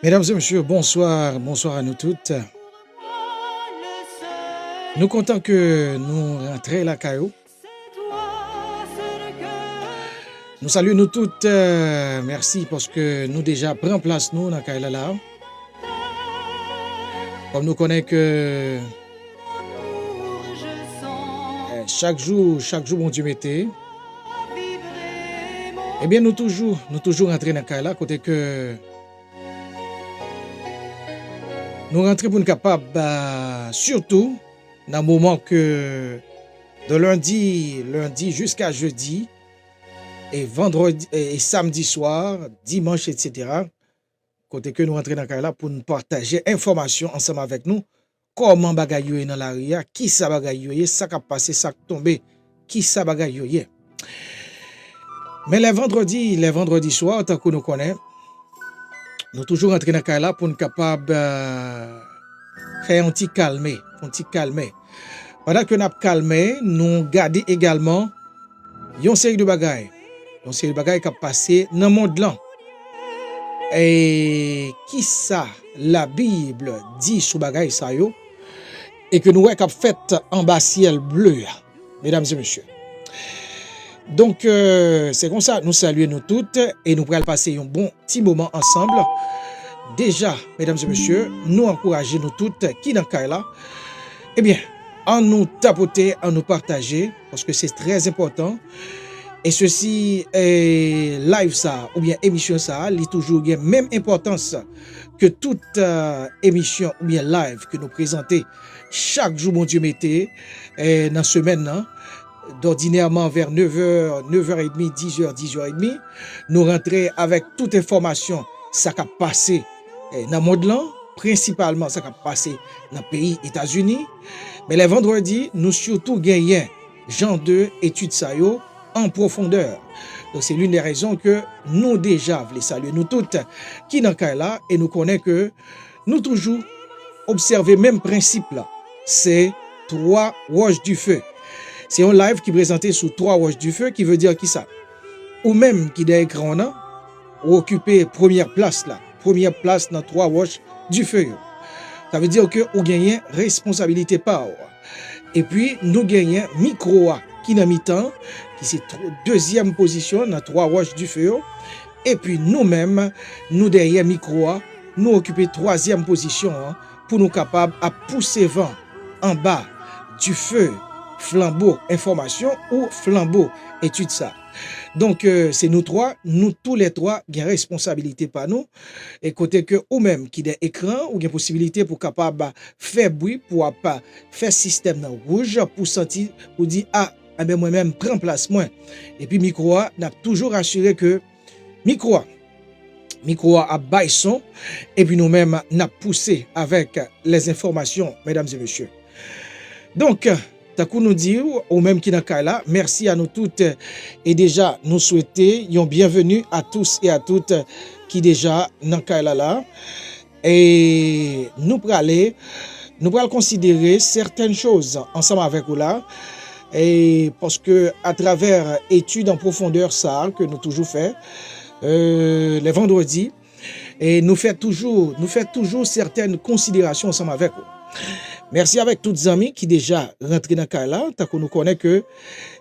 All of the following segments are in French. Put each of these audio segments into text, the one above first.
Mesdames et messieurs, bonsoir, bonsoir à nous toutes. Nous comptons que nous rentrons la caillou. Nous saluons nous toutes, merci parce que nous déjà prenons place nous dans la caillou là. Comme nous connaissons que chaque jour, bon Dieu mettait. Eh bien, nous toujours rentrons dans la caillou là, côté que nous rentrons pour nous capables, surtout dans le moment que de lundi jusqu'à jeudi et vendredi et samedi soir, dimanche, etc. Côté que nous rentrons dans le là pour nous partager informations ensemble avec nous. Comment bagay yo dans la ria, qui ça bagay yo, ça qui a passé, ça qui tombé, qui ça bagay yo. Mais les vendredis soirs, tant que nous connaissons, nous toujours rentrons dans le là pour nous capables faire un petit calmer, Pendant que nous avons calmé, nous gardons également une série de bagailles. Une série de bagailles qui a passé dans le monde là. Et qui ça la Bible dit sur bagaille ça yo et que nous avons fait en bas ciel bleu, mesdames et messieurs. Donc c'est comme ça nous saluons nous toutes et nous allons passer un bon petit moment ensemble. Déjà, mesdames et messieurs, nous encourageons nous toutes qui dans le là. Eh bien, en nous tapoter, en nous partager, parce que c'est très important. Et ceci est live ça, ou bien émission ça, il toujours la même importance que toute émission ou bien live que nous présentons chaque jour, mon Dieu, mettez, dans la semaine, d'ordinairement vers 9h, 9h30, 10h, 10h30, nous rentrons avec toute information, ça qui a passé dans le monde là, principalement ça qui a passé dans le pays États-Unis. Mais les vendredis, nous surtout gagnons genre de études ça yo en profondeur. Donc c'est l'une des raisons que nous déjà voulons saluer nous toutes qui dans cas là et nous connaissons que nous toujours observer même principe là. C'est 3 roches du feu. C'est un live qui présenté sous 3 roches du feu qui veut dire qui ça? Ou même qui derrière écran là ou occuper première place dans 3 roches du feu. Ça veut dire que vous gagnez responsabilité par. Et puis nous gagnons micro qui dans mi-temps, qui c'est deuxième position dans 3 roches du feu. Et puis nous-mêmes, nous derrière micro, nous occuper 3e position pour nous capables à pousser vent en bas du feu, flambeau information ou flambeau étude ça. Donc c'est nous tous les trois qui avons responsabilité par nous et côté que ou même qui des écrans ou des possibilités pour capable faire bruit pour pas faire système dans rouge pour sentir pour dire mais moi-même prends place moi et puis micro n'a toujours assuré que micro a bail son et puis nous-mêmes n'a poussé avec les informations mesdames et messieurs. Donc Takou nous dit, ou même qui dans là, merci à nous toutes et déjà nous souhaiter une bienvenue à tous et à toutes qui déjà dans là. Et nous allons considérer certaines choses ensemble avec vous là. Et parce que à travers études en profondeur ça que nous toujours fait les vendredis et nous fait toujours certaines considérations ensemble avec vous. Merci avec toutes les amis qui déjà rentrent dans le là, tant qu'on nous connaît que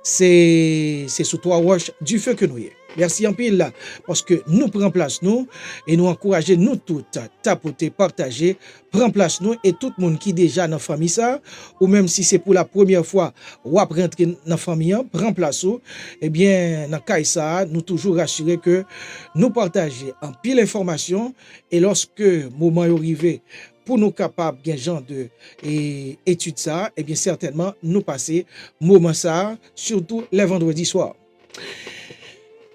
c'est sous 3 roches du feu que nous y est. Merci en pile là, parce que nous prenons place nous et nous encourager nous toutes, tapoter, partager, prendre place nous et tout le monde qui déjà dans la famille ça, ou même si c'est pour la première fois ou après rentrer dans la famille, prend place ou, eh bien dans le ça, nous toujours rassurer que nous partager en pile information et lorsque moment est arrivé pour nous capables de genre de étude ça, et bien certainement nous passer moment ça, surtout les vendredis soirs.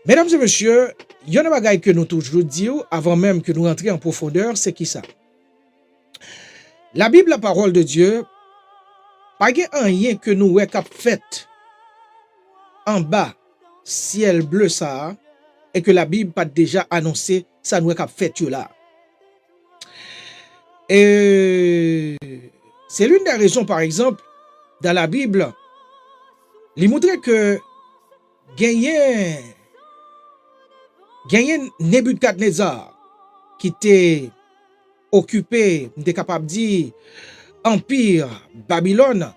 Mesdames et messieurs, il y a un bagage que nous toujours disons avant même que nous rentrions en profondeur, c'est qui ça? La Bible, la parole de Dieu, pas rien que nous avons fait en bas, ciel bleu ça, et que la Bible pas déjà annoncé ça nous avons fait là. Et c'est l'une des raisons, par exemple, dans la Bible, il montre que gagner Gagné Nebuchadnezzar qui était occupé, on est capable de dire, Empire Babylone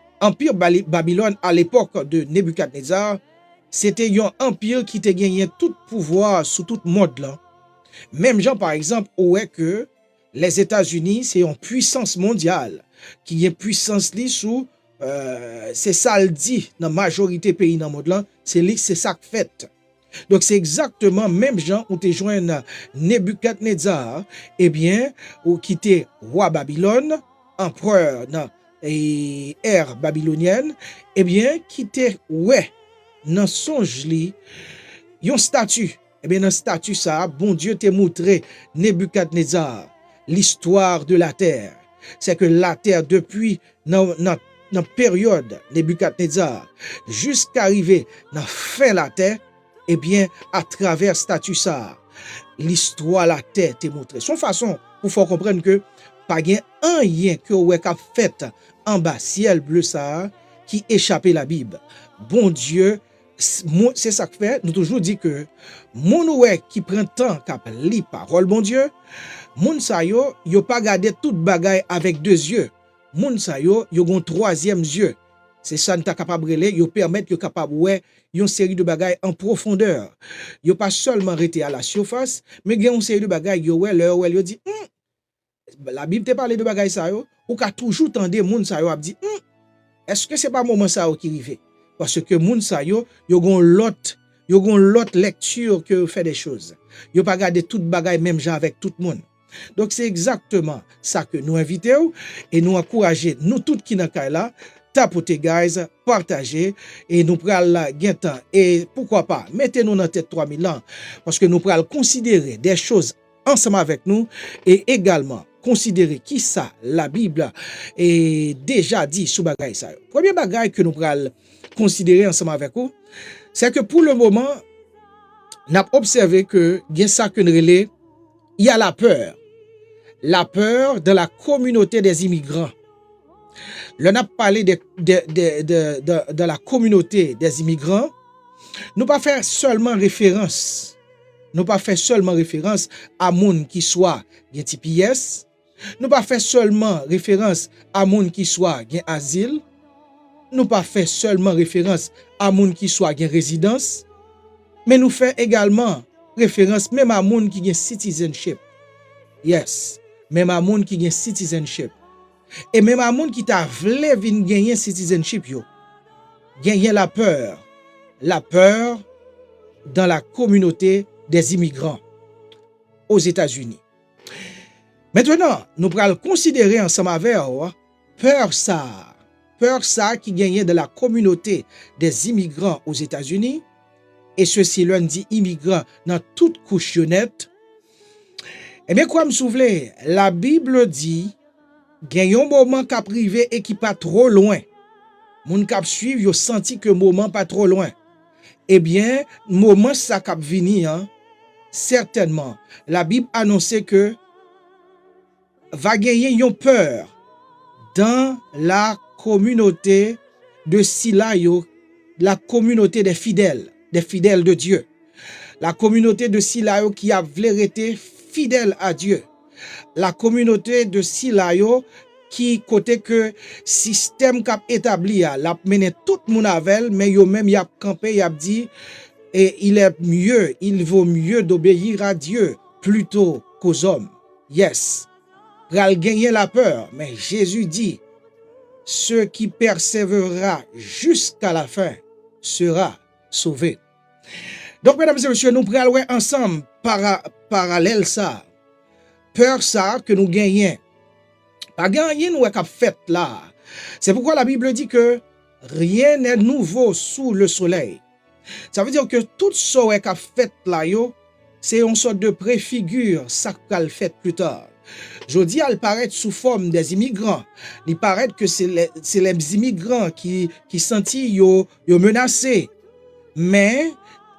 à l'époque de Nebuchadnezzar, c'était un empire qui te gagné tout pouvoir sur tout le monde là. Même gens par exemple, ouais que les États-Unis c'est une puissance mondiale qui est puissance li sous c'est ça le dit dans la majorité pays dans le monde là, c'est ça que fait. Donc c'est exactement même gens où te joindre Nebuchadnezzar, eh bien, ou qui était roi Babylone, empereur dans ère babylonienne, eh bien, qui était ouais dans songe li yon statut. Eh bien, dans statut ça, bon Dieu t'a montré Nebuchadnezzar l'histoire de la terre. C'est que la terre depuis dans période Nebuchadnezzar jusqu'à arriver dans fin la terre, eh bien, à travers statut ça, l'histoire la terre t'est montré. Son façon pour faire comprendre que pas gen un rien que ouais qu'a fait en bas ciel bleu ça qui échappait la Bible. Bon Dieu, c'est ça que fait, nous toujours dit que mon ouais qui prend temps qu'a li parole bon Dieu, moun sa yo pas garder toute bagaille avec deux yeux. Moun sa yo gon troisième yeux. C'est ça nous capable relé, yo permettre yo capable ouais une série de bagailles en profondeur. Yo pas seulement rester à la surface, mais gen une série de bagailles yo ouais leur ouais yo dit la Bible te parle de bagailles ça yo, ou ka toujours tendre moun sa yo a dit est-ce que c'est pas moment ça yo qui rive? Parce que moun sa yo gon l'autre lecture que fait des choses. Yo pas garder toute bagaille même genre avec tout le monde. Donc c'est exactement ça que nous invitons et nous encourager nous toutes qui nan kay là tapoter guys, partager et nous pral gain temps et pourquoi pas mettez-nous dans tête 3000 ans parce que nous pral considérer des choses ensemble avec nous et également considérer qui ça la Bible est déjà dit sous bagay ça. Premier bagay que nous pral considérer ensemble avec vous, c'est que pour le moment n'a observé que gen ça que il y a la peur de la communauté des immigrants. L'on a parlé de la communauté des immigrants. Nous pas faire seulement référence. Nous pas faire seulement référence à moun qui soit gen TPS. Nous pas faire seulement référence à moun qui soit gen asile. Nous pas faire seulement référence à moun qui soit gen résidence. Mais nous fait également référence même à moun qui gen citizenship. Yes, même à moun qui gen citizenship. Et même à moun qui t'a vle vin gagner citizenship yo. Gagner la peur dans la communauté des immigrants aux États-Unis. Maintenant, nous pourrons considérer ensemble avec peur ça qui gagne de la communauté des immigrants aux États-Unis, et ceci l'on dit immigrants dans toute couchonnette. Eh bien, quoi me souvenez, la Bible dit, gagne un moment qui privé et qui pas trop loin. Moun k'ap suivre, yo senti que moment pas trop loin. Eh bien, moment ça k'ap vini, certainement. La Bible annonçait que va gagner une peur dans la communauté de Silayo, la communauté des fidèles de Dieu. La communauté de Silayo qui a été fidèle à Dieu. La communauté de Silayo qui côté que système qu'a établi l'a mené tout moun avec mais yo même y a campé y a dit et il vaut mieux d'obéir à Dieu plutôt qu'aux hommes. Yes. Pral gagner la peur, mais Jésus dit ceux qui persévérera jusqu'à la fin sera sauvé. Donc mesdames et messieurs, nous pral ouais ensemble parallèle ça. Peur ça que nous gagnons. Pas gagner nous qu'a fait là. C'est pourquoi la Bible dit que rien n'est nouveau sous le soleil. Ça veut dire que tout ce qu'a fait là yo, c'est une sorte de préfigure ça qu'a fait plus tard. Jodi elle paraît sous forme des immigrants. Il paraît que c'est les immigrants qui senti yo menacés. Mais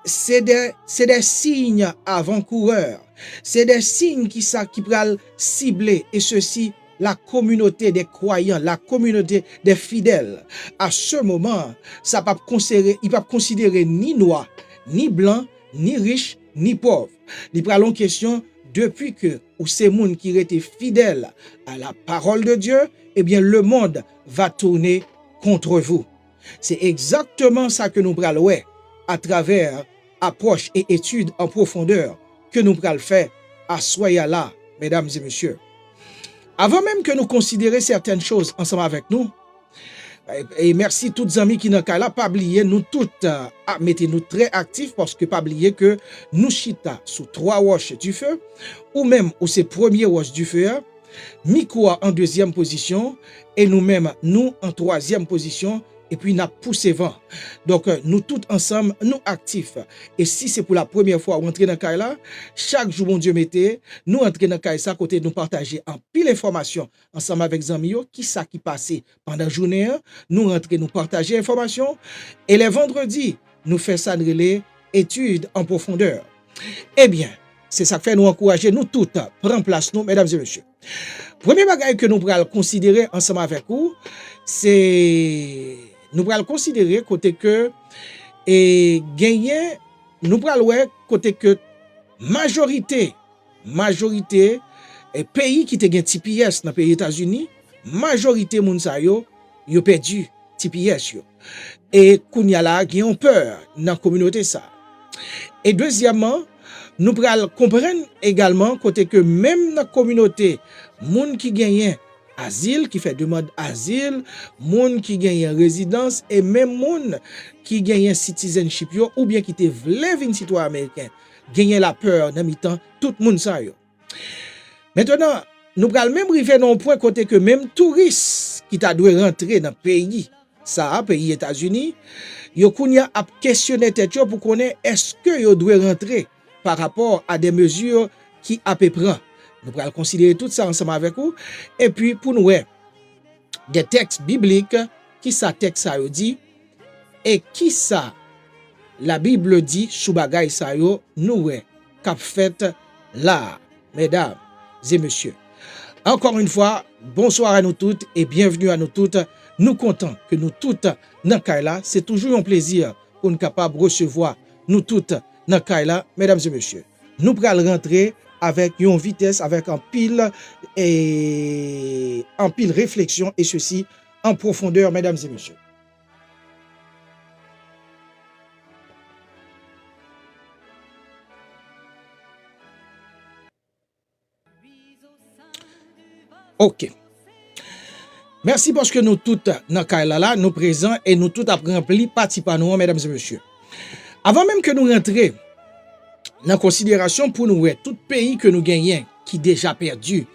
c'est des signes avant-coureurs. C'est des signes qui pral cibler et ceci la communauté des croyants, la communauté des fidèles. À ce moment, ça pas considérer, il pas considérer ni noir, ni blanc, ni riche, ni pauvre. Li pralon question depuis que ou ces moun qui étaient fidèles à la parole de Dieu, eh bien le monde va tourner contre vous. C'est exactement ça que nous pral ouais à travers approche et études en profondeur que nous pral faire à soya là, mesdames et messieurs. Avant même que nous considérions certaines choses ensemble avec nous, et merci toutes amis qui n'ont qu'à là, pas oublier nous toutes, mettez-nous très actifs parce que pas oublier que nous chita sous 3 roches du feu, ou même ou ces premiers roches du feu, Mikoa en 2e position, et nous-mêmes, nous en 3e position, et puis nous poussé vent. Donc, nous tous ensemble, nous actifs. Et si c'est pour la première fois rentrer dans le là, chaque jour, mon Dieu mettez, nous entrer dans le ça, côté nous partager en pile information ensemble avec Zamio, qui ça qui passait pendant la journée, nous rentrer, nous partager information. Et les vendredis, nous faisons ça de relais, études en profondeur. Eh bien, c'est ça qui fait nous encourager, nous toutes, prendre place, nous, mesdames et messieurs. Premier bagage que nous pourrons considérer ensemble avec vous, c'est nous pourrons considérer côté que et gagner nous pourrons ouais côté que majorité et pays qui te gagne TPS dans pays États-Unis, majorité moun sa yo perdu TPS yo. Et kounya la gen peur dans communauté ça. Et deuxièmement, nous pourrons comprendre également côté que même dans la communauté, moun qui gagne asile, qui fait demande asile, moun qui gagne résidence et même moun qui gagne citizenship yo, ou bien qui te vle vin citoyen américain, gagne la peur dans mi-temps, tout moun sa yo. Maintenant, nous pourrons même arriver dans un point côté que même touristes qui t'a dû rentrer dans le pays, ça, pays États-Unis, yo kounya a questionné tête yo pour connaître est-ce que yo doit rentrer par rapport à des mesures qui a peu prend. Nous allons considérer tout ça ensemble avec vous. Et puis, pour nous, des textes bibliques, qui ça texte ça dit, et qui ça la Bible dit, sous bagay ça yo, nous, qu'a fait là, mesdames et messieurs. Encore une fois, bonsoir à nous toutes et bienvenue à nous toutes. Nous comptons que nous toutes, dans Kaila, c'est toujours un plaisir pour nous capables de recevoir nous toutes dans Kaila, mesdames et messieurs. Nous pourrons rentrer avec une vitesse, avec un pile réflexion et ceci en profondeur, mesdames et messieurs. Ok. Merci parce que nous toutes dans Kaila nous présents et nous toutes avons rempli partie par nous, mesdames et messieurs. Avant même que nous rentrions dans considération pour nous, tout pays que nous gagnons qui déjà perdu,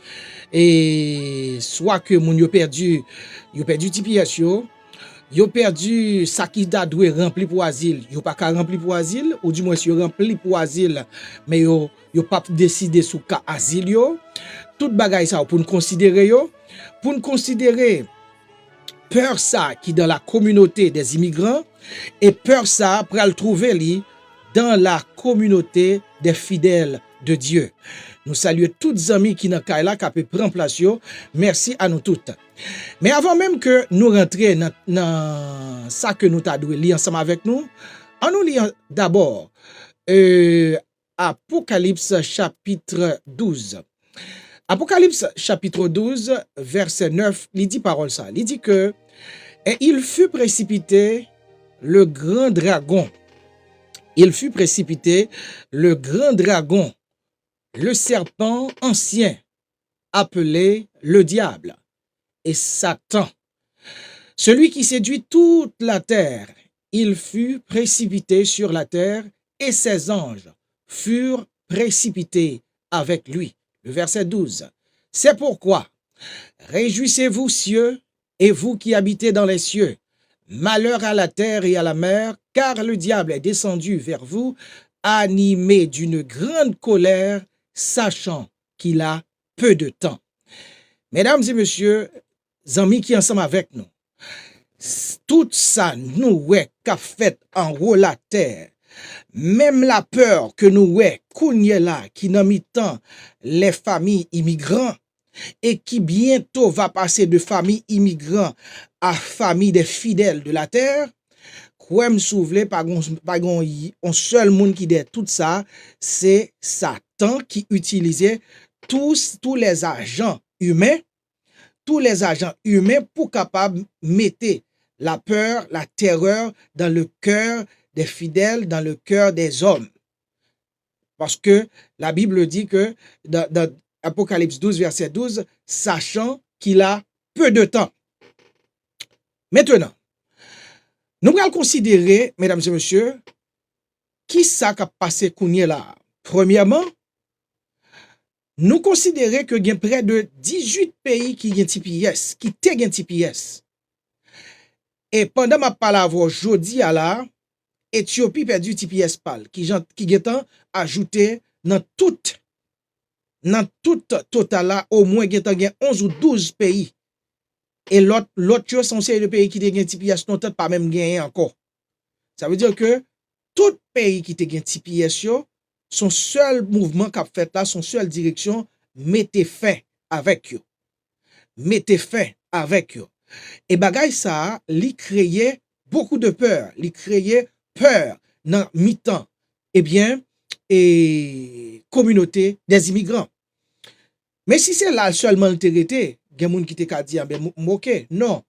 et soit que moun yo perdu TPS yo perdu ça qui da doué rempli pour asile, yo pas ka rempli pour asile, ou du moins yo rempli pour asile, mais yo pas décidé sous ka asile yo, tout bagay ça pour nous considérer peur ça qui dans la communauté des immigrants et peur ça pral trouver li dans la communauté des fidèles de Dieu. Nous saluons toutes les amis qui dans Kaila qui peut prendre place yo. Merci à nous toutes. Mais avant même que nous rentrions dans ça que nous t'a dû lire ensemble avec nous, on nous lit d'abord Apocalypse chapitre 12. Apocalypse chapitre 12 verset 9, il dit parole ça. Il dit que et il fut précipité le grand dragon. Il fut précipité le grand dragon, le serpent ancien, appelé le diable, et Satan, celui qui séduit toute la terre. Il fut précipité sur la terre, et ses anges furent précipités avec lui. Le verset 12. C'est pourquoi, réjouissez-vous, cieux, et vous qui habitez dans les cieux. Malheur à la terre et à la mer, car le diable est descendu vers vous, animé d'une grande colère, sachant qu'il a peu de temps. Mesdames et messieurs, amis qui ensemble avec nous, tout ça nous qu'a fait en haut la terre, même la peur que nous kounye là qui n'a mis tant les familles immigrantes et qui bientôt va passer de famille immigrants à famille des fidèles de la terre, quoi me souvle, pas un seul monde qui dit tout ça, c'est Satan qui utilisait tous les agents humains, pour capable mettre la peur, la terreur dans le cœur des fidèles, dans le cœur des hommes. Parce que la Bible dit que dans Apocalypse 12, verset 12, sachant qu'il a peu de temps. Maintenant, nous allons considérer, mesdames et messieurs, qui ça qui a passé kounye là. Premièrement, nous considérons que il y a près de 18 pays qui ont TPS, qui ont TPS. Et pendant ma parole aujourd'hui à la, Éthiopie perdu TPS pal, qui ont ajouté dans tout total là, au moins 11 ou 12 pays. Et l'autre sont le pays qui ont TPS, non pas même gagné encore. Ça veut dire que tout pays qui ont TPS, son seul mouvement qu'a fait là, son seule direction, mettez fin avec eux. Mettez fin avec eux. Et bagay ça, li créait beaucoup de peur. Li créait peur dans mi-temps. Eh bien, et communauté des immigrants. Mais si c'est là seulement l'intérêt, gen moun qui te ka di ben moqué. Non.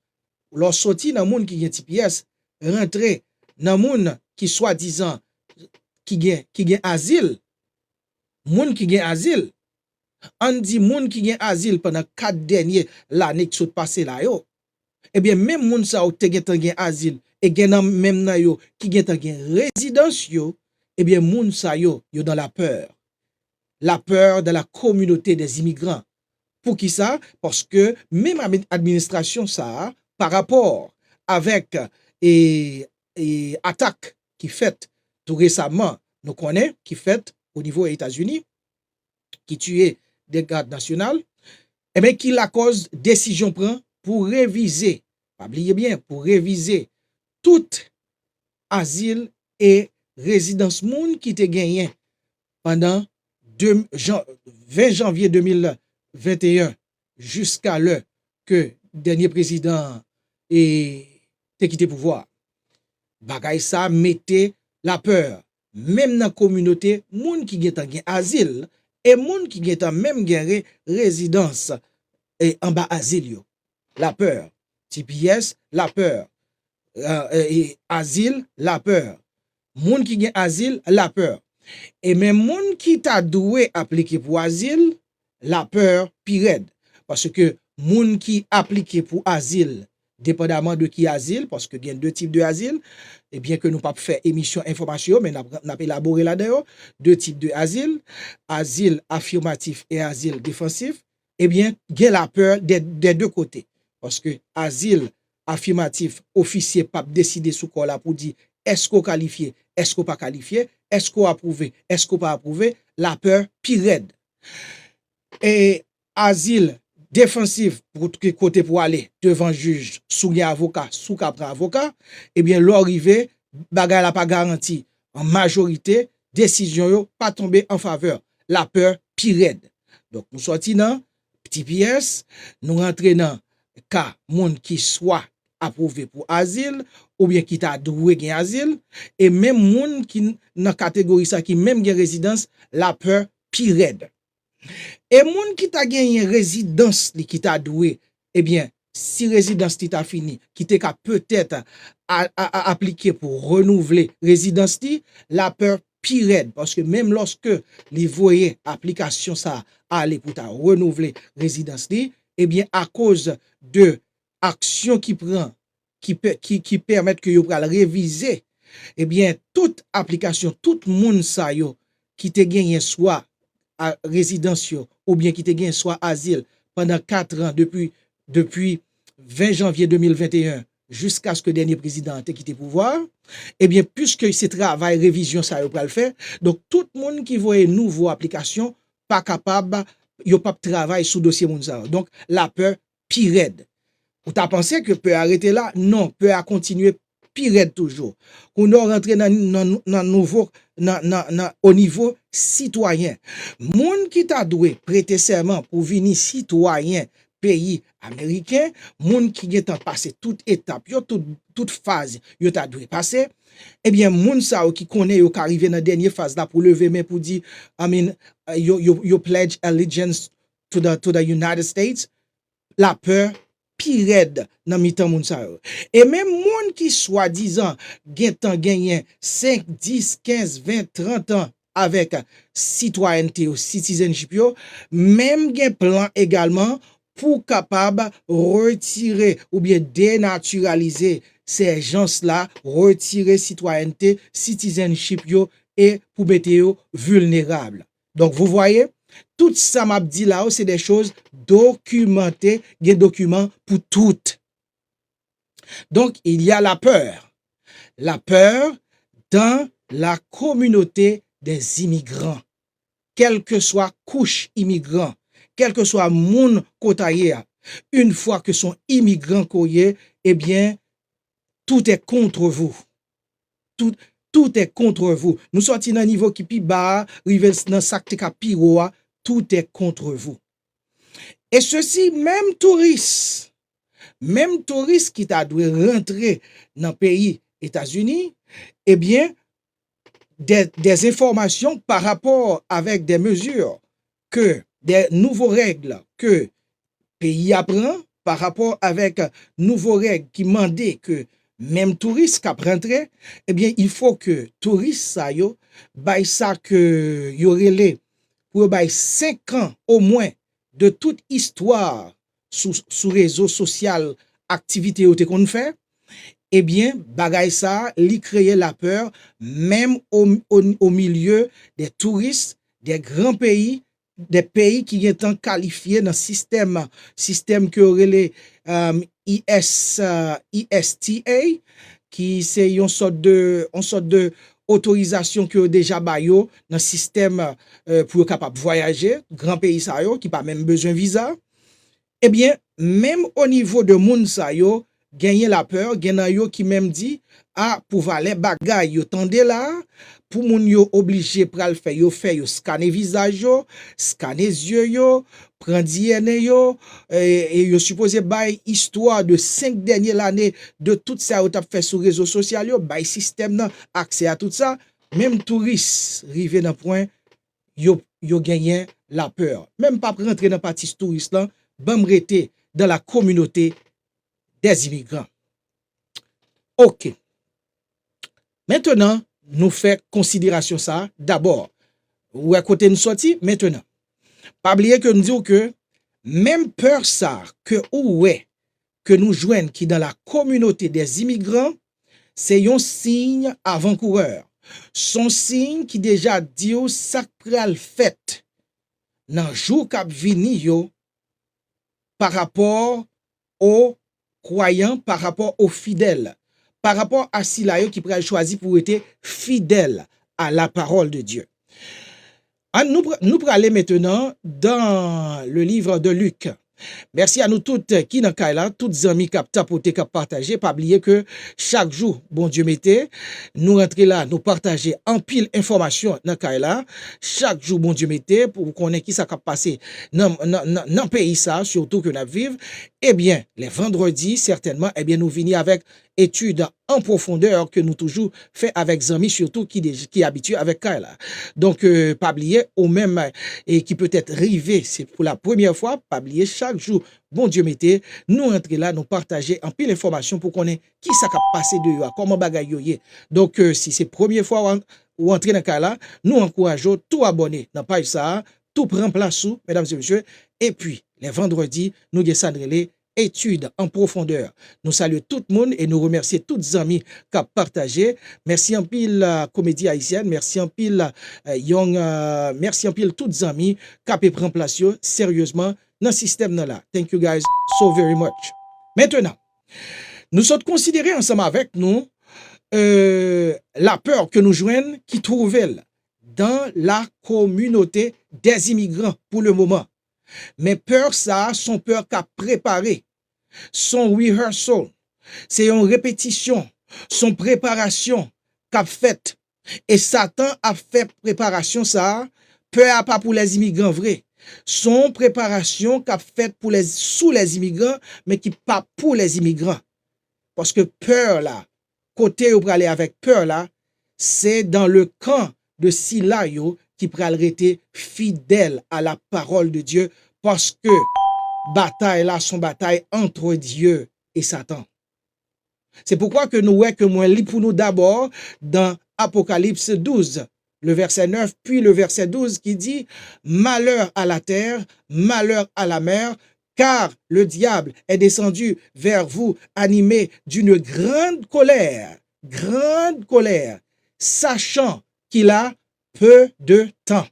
Lors sorti dans moun qui gen TPS, rentrer dans moun qui soi-disant qui gen asile. Moun qui gen asile. On dit moun qui gen asile pendant 4 derniers l'année qui sont passé là yo. Eh bien même moun sa ou te gen asile et gen nan même nan yo qui gen résidence yo, eh bien moun sa yo dans la peur. La peur de la communauté des immigrants. Pour qui ça? Parce que même administration ça, par rapport avec et attaque qui fait tout récemment, nous connaissons, qui fait au niveau des États-Unis, qui tuait des gardes nationaux, eh bien, qui la cause décision prend pour réviser, oubliez bien, pour réviser tout asile et résidence moun qui te gagné pendant 20 janvier 2021 jusqu'à l'heure que dernier président est quitté pouvoir. Bagay ça mettait la peur même dans la communauté moun qui gen asile et moun qui gen même gen résidence et en bas asile yo. La peur. TPS, la peur. Asile, la peur. Moun qui gen asile, la peur. Et même moun qui t'a doué appliquer pour asile, la peur pire. Parce que moun qui appliqué pour asile, dépendamment de qui asile, parce que il y a 2 types de asile, et bien que nous pas faire émission information, mais n'a élaboré là-dedans, 2 types de asile, asile affirmatif et asile défensif, eh bien, il y a la peur des 2 côtés. Parce que asile affirmatif, officier pas décider sous quoi là pour dire est-ce qu'on qualifié, est-ce qu'on pas qualifié, est-ce qu'on approuvé, est-ce qu'on pas approuvé, la peur pire. Et asile défensif pour côté pour aller devant juge, sous avocat, sous capre avocat, eh bien l'arrivée bagay la pas garanti en majorité, décision yo pas tomber en faveur, la peur pire. Donc nous sorti dans petit pièce, nous rentrer dans cas monde qui soit approuvé pour asile ou bien qui t'a doué gen asile et même monde qui dans catégorie ça qui même gen résidence, la peur pire. Et moun qui t'a gagné résidence qui t'a doué, eh bien, si résidence ti t'a fini, qui t'a peut-être appliquer pour renouveler résidence ti, la peur pire parce que même lorsque les voyez application ça aller pour ta renouveler résidence ti, eh bien à cause de action qui prend qui permettent que yo pral réviser, eh bien toute application, tout moun sa yo qui te gagné soit à résidence ou bien qui te gagne soit asile pendant 4 ans depuis 20 janvier 2021 jusqu'à ce que le dernier président ait quitté le pouvoir, eh bien puisque ce travail révision ça yo pral faire, donc tout le monde qui voit nouveau application pas capable yo pas travail sous dossier moun ça. Donc la peur pire. Ou t'as pensé que peut arrêter là? Non, peut à continuer pire toujours. On doit rentrer dans nouveau au niveau citoyen. Moun qui t'a doué prêter serment pour venir citoyen pays américain, moun qui gen tan passé toute étape, yo toute phase, yo ta dû passer, eh bien, moun sa ou qui connaît yo arrivé dans dernière phase là pour lever main pour dire, I mean, you pledge allegiance to the United States, la peur pi red dans mi-temps moun sa yo. Et même moun qui soi-disant gen tan gagné 5, 10, 15, 20, 30 ans avec citoyenneté ou citizenship yo, même gen plan également pour capable retirer ou bien dénaturaliser ces gens-là, retirer citoyenneté, citizenship yo et pour mettre yo vulnérable. Donc vous voyez, tout ça m'a dit là, c'est des choses documentées, des documents pour toutes. Donc il y a la peur dans la communauté des immigrants, quelle que soit couche immigrant, quel que soit moun kotaye, une fois que son immigrant koye, eh bien, tout est contre vous. Tout est contre vous. Nous sortis dans un niveau qui pi bas, rive dans sac te ka piro, tout est contre vous. Et ceci, même touriste qui t'a dû rentrer dans le pays États-Unis, eh bien, des informations par rapport avec des mesures des nouvelles règles que pays apprend par rapport avec nouvelles règles qui mandaient que même touristes qui rentré, eh bien, il faut que touristes ça yo, bay ça que y aurait pour bay 5 ans au moins de toute histoire sous réseau social, activité ou te qu'on fait, eh bien, bagay ça, li créer la peur, même au milieu des touristes, des grands pays, des pays qui sont qualifiés dans le système que relève ISTA, qui c'est une sorte de autorisation que déjà bayo dans le système pour capable voyager, grand pays ça yo, qui pas même besoin visa. Eh bien, même au niveau de moun sa yo, gagner la peur, gagner yo qui même dit, pour valer bagay yo tande là, pour moun yo obligé pral faire yo scanner visage yo, scanner yeux yo, prendre DNA yo, et yo supposé bay histoire de 5 dernières années de tout ça yo t'a fait sur réseaux sociaux yo, bay système nan accès à tout ça, même touristes rivé dans point yo gagné la peur. Même pas rentrer dans partie touriste là, bam rete dans la communauté des immigrants. OK. Maintenant, nous faisons considération ça. D'abord, où à côté nous sorti, maintenant. Pas oublier que nous disons que même peur ça, que nous joignent qui dans la communauté des immigrants, c'est un signe avant-coureur. Son signe qui déjà dit ça pral fait dans jour k'ap vini yo par rapport aux croyants, par rapport aux fidèles, par rapport à Silayo qui pourrait choisir pour être fidèle à la parole de Dieu. Nous pourrons aller maintenant dans le livre de Luc. Merci à nous toutes qui dans Kaila, toutes amis qui tapoté, qui partagé, pas oublier que chaque jour, bon Dieu mettez, nous rentrer là, nous partager en pile information dans Kaila, chaque jour, bon Dieu mettez, pour connaître qui ça a passé dans pays ça, surtout que nous vivons, eh bien, les vendredis, certainement, eh bien, nous venons avec études en profondeur que nous toujours fait avec amis, surtout qui habitué avec Kaila. Donc, pas oublier, au même, et qui peut être rivé, c'est pour la première fois, pas oublier chaque jour, bon Dieu mettez, nous entrer là, nous partager en pile d'informations pour connaître qui ça a passé de yo, comment bagay yo yé. Donc, si c'est première fois ou entrer dans Kaila, nous encourageons tout abonner dans page ça, tout prend place sous, mesdames et messieurs, et puis, les vendredis, nous descendrons les études en profondeur. Nous saluons tout le monde et nous remercions tous les amis qui ont partagé. Merci en pile comédie haïtienne, merci en pile Young, merci en pile tous les amis qui ont pris place sérieusement dans le système là. Thank you guys so very much. Maintenant, nous sommes considérés ensemble avec nous la peur que nous joignons qui trouvait dans la communauté des immigrants pour le moment. Mais peur ça, son peur qu'a préparé, son rehearsal, c'est une répétition, son préparation qu'a fait. Et Satan a fait préparation ça, peur pas pour les immigrants vrais, son préparation qu'a fait pour sous les immigrants, mais qui pas pour les immigrants. Parce que peur là, côté où aller avec peur là, c'est dans le camp de Silayo qui pral rester fidèle à la parole de Dieu, parce que bataille là, son bataille entre Dieu et Satan. C'est pourquoi que nous voyons que moi lis pour nous d'abord dans Apocalypse 12, le verset 9, puis le verset 12 qui dit « Malheur à la terre, malheur à la mer, car le diable est descendu vers vous animé d'une grande colère, sachant qu'il a peu de temps. »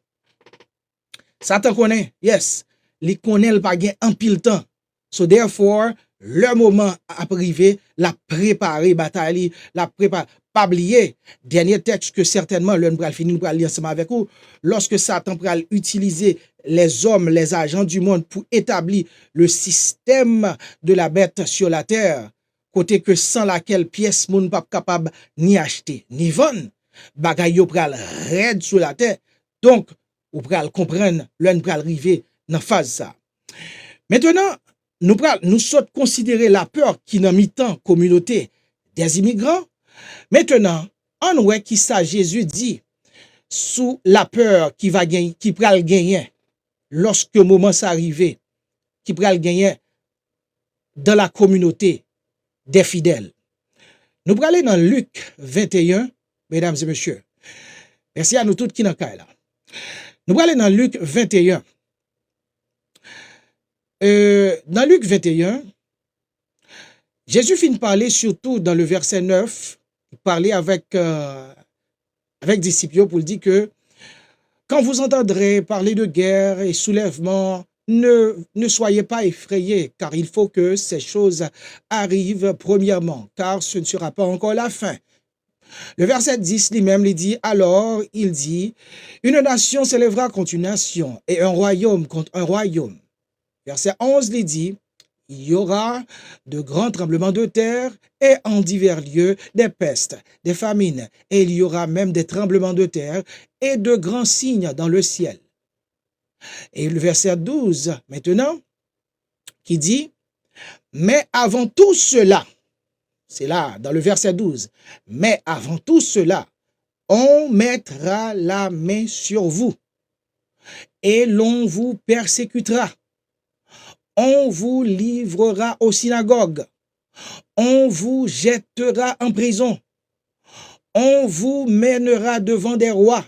Satan connaît, yes, il connaît le pas en pile temps. So therefore, le moment à privé, la préparer bataille, la préparer. Pas oublier, dernier texte que certainement l'on va finir pour lire ensemble avec vous, lorsque Satan va utiliser les hommes, les agents du monde pour établir le système de la bête sur la terre, côté que sans laquelle pièce moun pas capable ni acheter, ni vendre, bagay yo pral raide sur la terre. Donc, ou pral comprendre, l'on pral arriver dans phase ça. Maintenant, nous sommes considérer la peur qui dans mi-temps communauté des immigrants. Maintenant, on voit qui ça Jésus dit sous la peur qui va gagner, qui pral gagner lorsque le moment s'arrive, qui pral gagner dans la communauté des fidèles. Nous pral aller dans Luc 21, mesdames et messieurs. Merci à nous tous qui dans là. Nous pral aller dans Luc 21. Dans Luc 21, Jésus finit de parler surtout dans le verset 9, il parlait avec disciples pour dire que quand vous entendrez parler de guerre et soulèvement, ne soyez pas effrayés, car il faut que ces choses arrivent premièrement, car ce ne sera pas encore la fin. Le verset 10 lui-même il dit, alors il dit, une nation s'élèvera contre une nation et un royaume contre un royaume. Verset 11 il dit, il y aura de grands tremblements de terre et en divers lieux des pestes, des famines, et il y aura même des tremblements de terre et de grands signes dans le ciel. Et le verset 12 maintenant, qui dit, mais avant tout cela, c'est là dans le verset 12, mais avant tout cela, on mettra la main sur vous et l'on vous persécutera. On vous livrera aux synagogues. On vous jettera en prison. On vous mènera devant des rois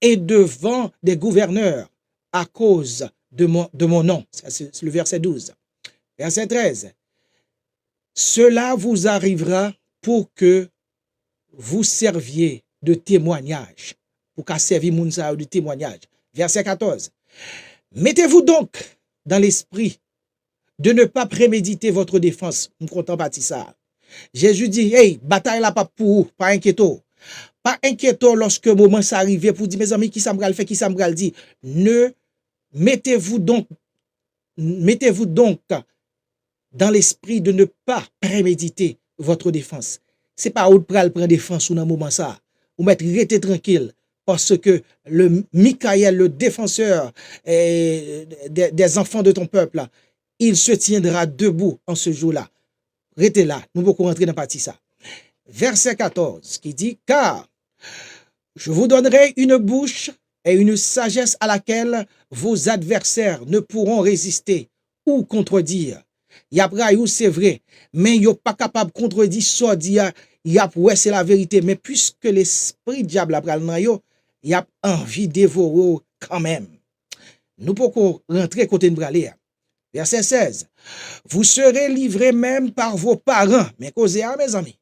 et devant des gouverneurs à cause de mon nom. C'est le verset 12. Verset 13. Cela vous arrivera pour que vous serviez de témoignage. Pour qu'à servir moun sa de témoignage. Verset 14. Mettez-vous donc dans l'esprit de ne pas préméditer votre défense. Nous comptons pas ça. Jésus dit, hey, bataille là pas pour vous, pas inquiéto. Pas inquiéto lorsque le moment s'arrive pour dire, mes amis, qui ça me fait, qui ça me dit. Ne mettez-vous donc dans l'esprit de ne pas préméditer votre défense. C'est pas où pral prendre défense ou dans moment ça. Ou mettre rester tranquille. Parce que le Michael, le défenseur des enfants de ton peuple, il se tiendra debout en ce jour-là. Restez là, nous pouvons rentrer dans la partie ça. Verset 14 qui dit, car je vous donnerai une bouche et une sagesse à laquelle vos adversaires ne pourront résister ou contredire. Yabraïou, c'est vrai, mais ils pas capable de contredire ça, dire, ouais, c'est la vérité. Mais puisque l'esprit diable a pris le yo, il a envie de dévorer quand même. Nous pouvons rentrer côté de braler. Verset 16. Vous serez livrés même par vos parents. Mais causez à mes amis.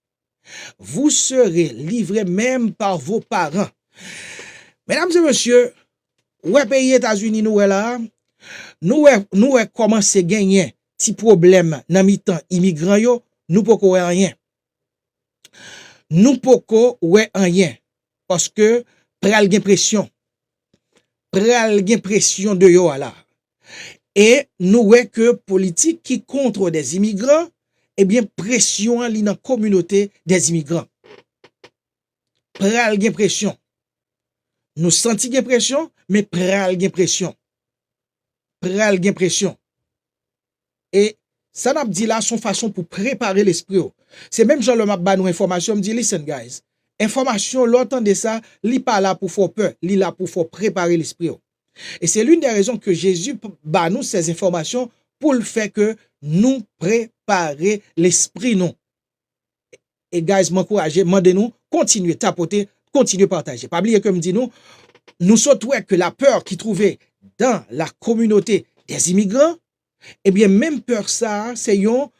Vous serez livrés même par vos parents. Mesdames et messieurs, ouais, pays États-Unis, nous là, nous commencé à gagner petit problème dans mi-temps immigrants yo, nous pouvons rien. Nous pouvons rien. Parce que pral gen pression de yo là. Et nous voyons que politique qui contre des immigrants, eh bien pression li dans communauté des immigrants. Pral gen pression. Nous senti gen pression, mais pral gen pression. pral gen pression. Et ça n'a dit là son façon pour préparer l'esprit. C'est même Jean le m'a ba nous information, me dit listen guys. Information l'autant de ça, li pas là pour faire peur, li là pour faire préparer l'esprit. Et c'est l'une des raisons que Jésus ba nous ces informations pour le fait que nous préparer l'esprit non. Et guys, m'encourager, mandez-nous continuer tapoter, continuer partager. Pas oublier que me dit nous sautons que la peur qui trouvait dans la communauté des immigrants, eh bien, même peur ça, c'est un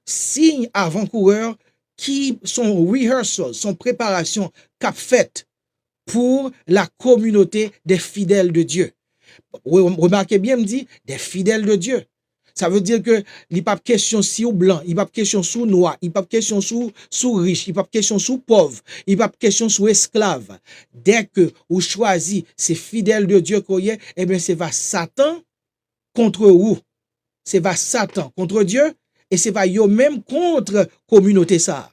signe avant-coureur qui son rehearsal, son préparation qu'a fait pour la communauté des fidèles de Dieu. Remarquez bien, me dit, des fidèles de Dieu. Ça veut dire que il n'y a pas de question si ou blanc, il n'y a pas de question sous noir, il n'y a pas de question sous riche, il n'y a pas de question sous pauvre, il n'y a pas de question sous esclave. Dès que vous choisissez ces fidèles de Dieu qu'on y est, eh bien, c'est va Satan contre vous. C'est va Satan contre Dieu et c'est va yo même contre communauté ça.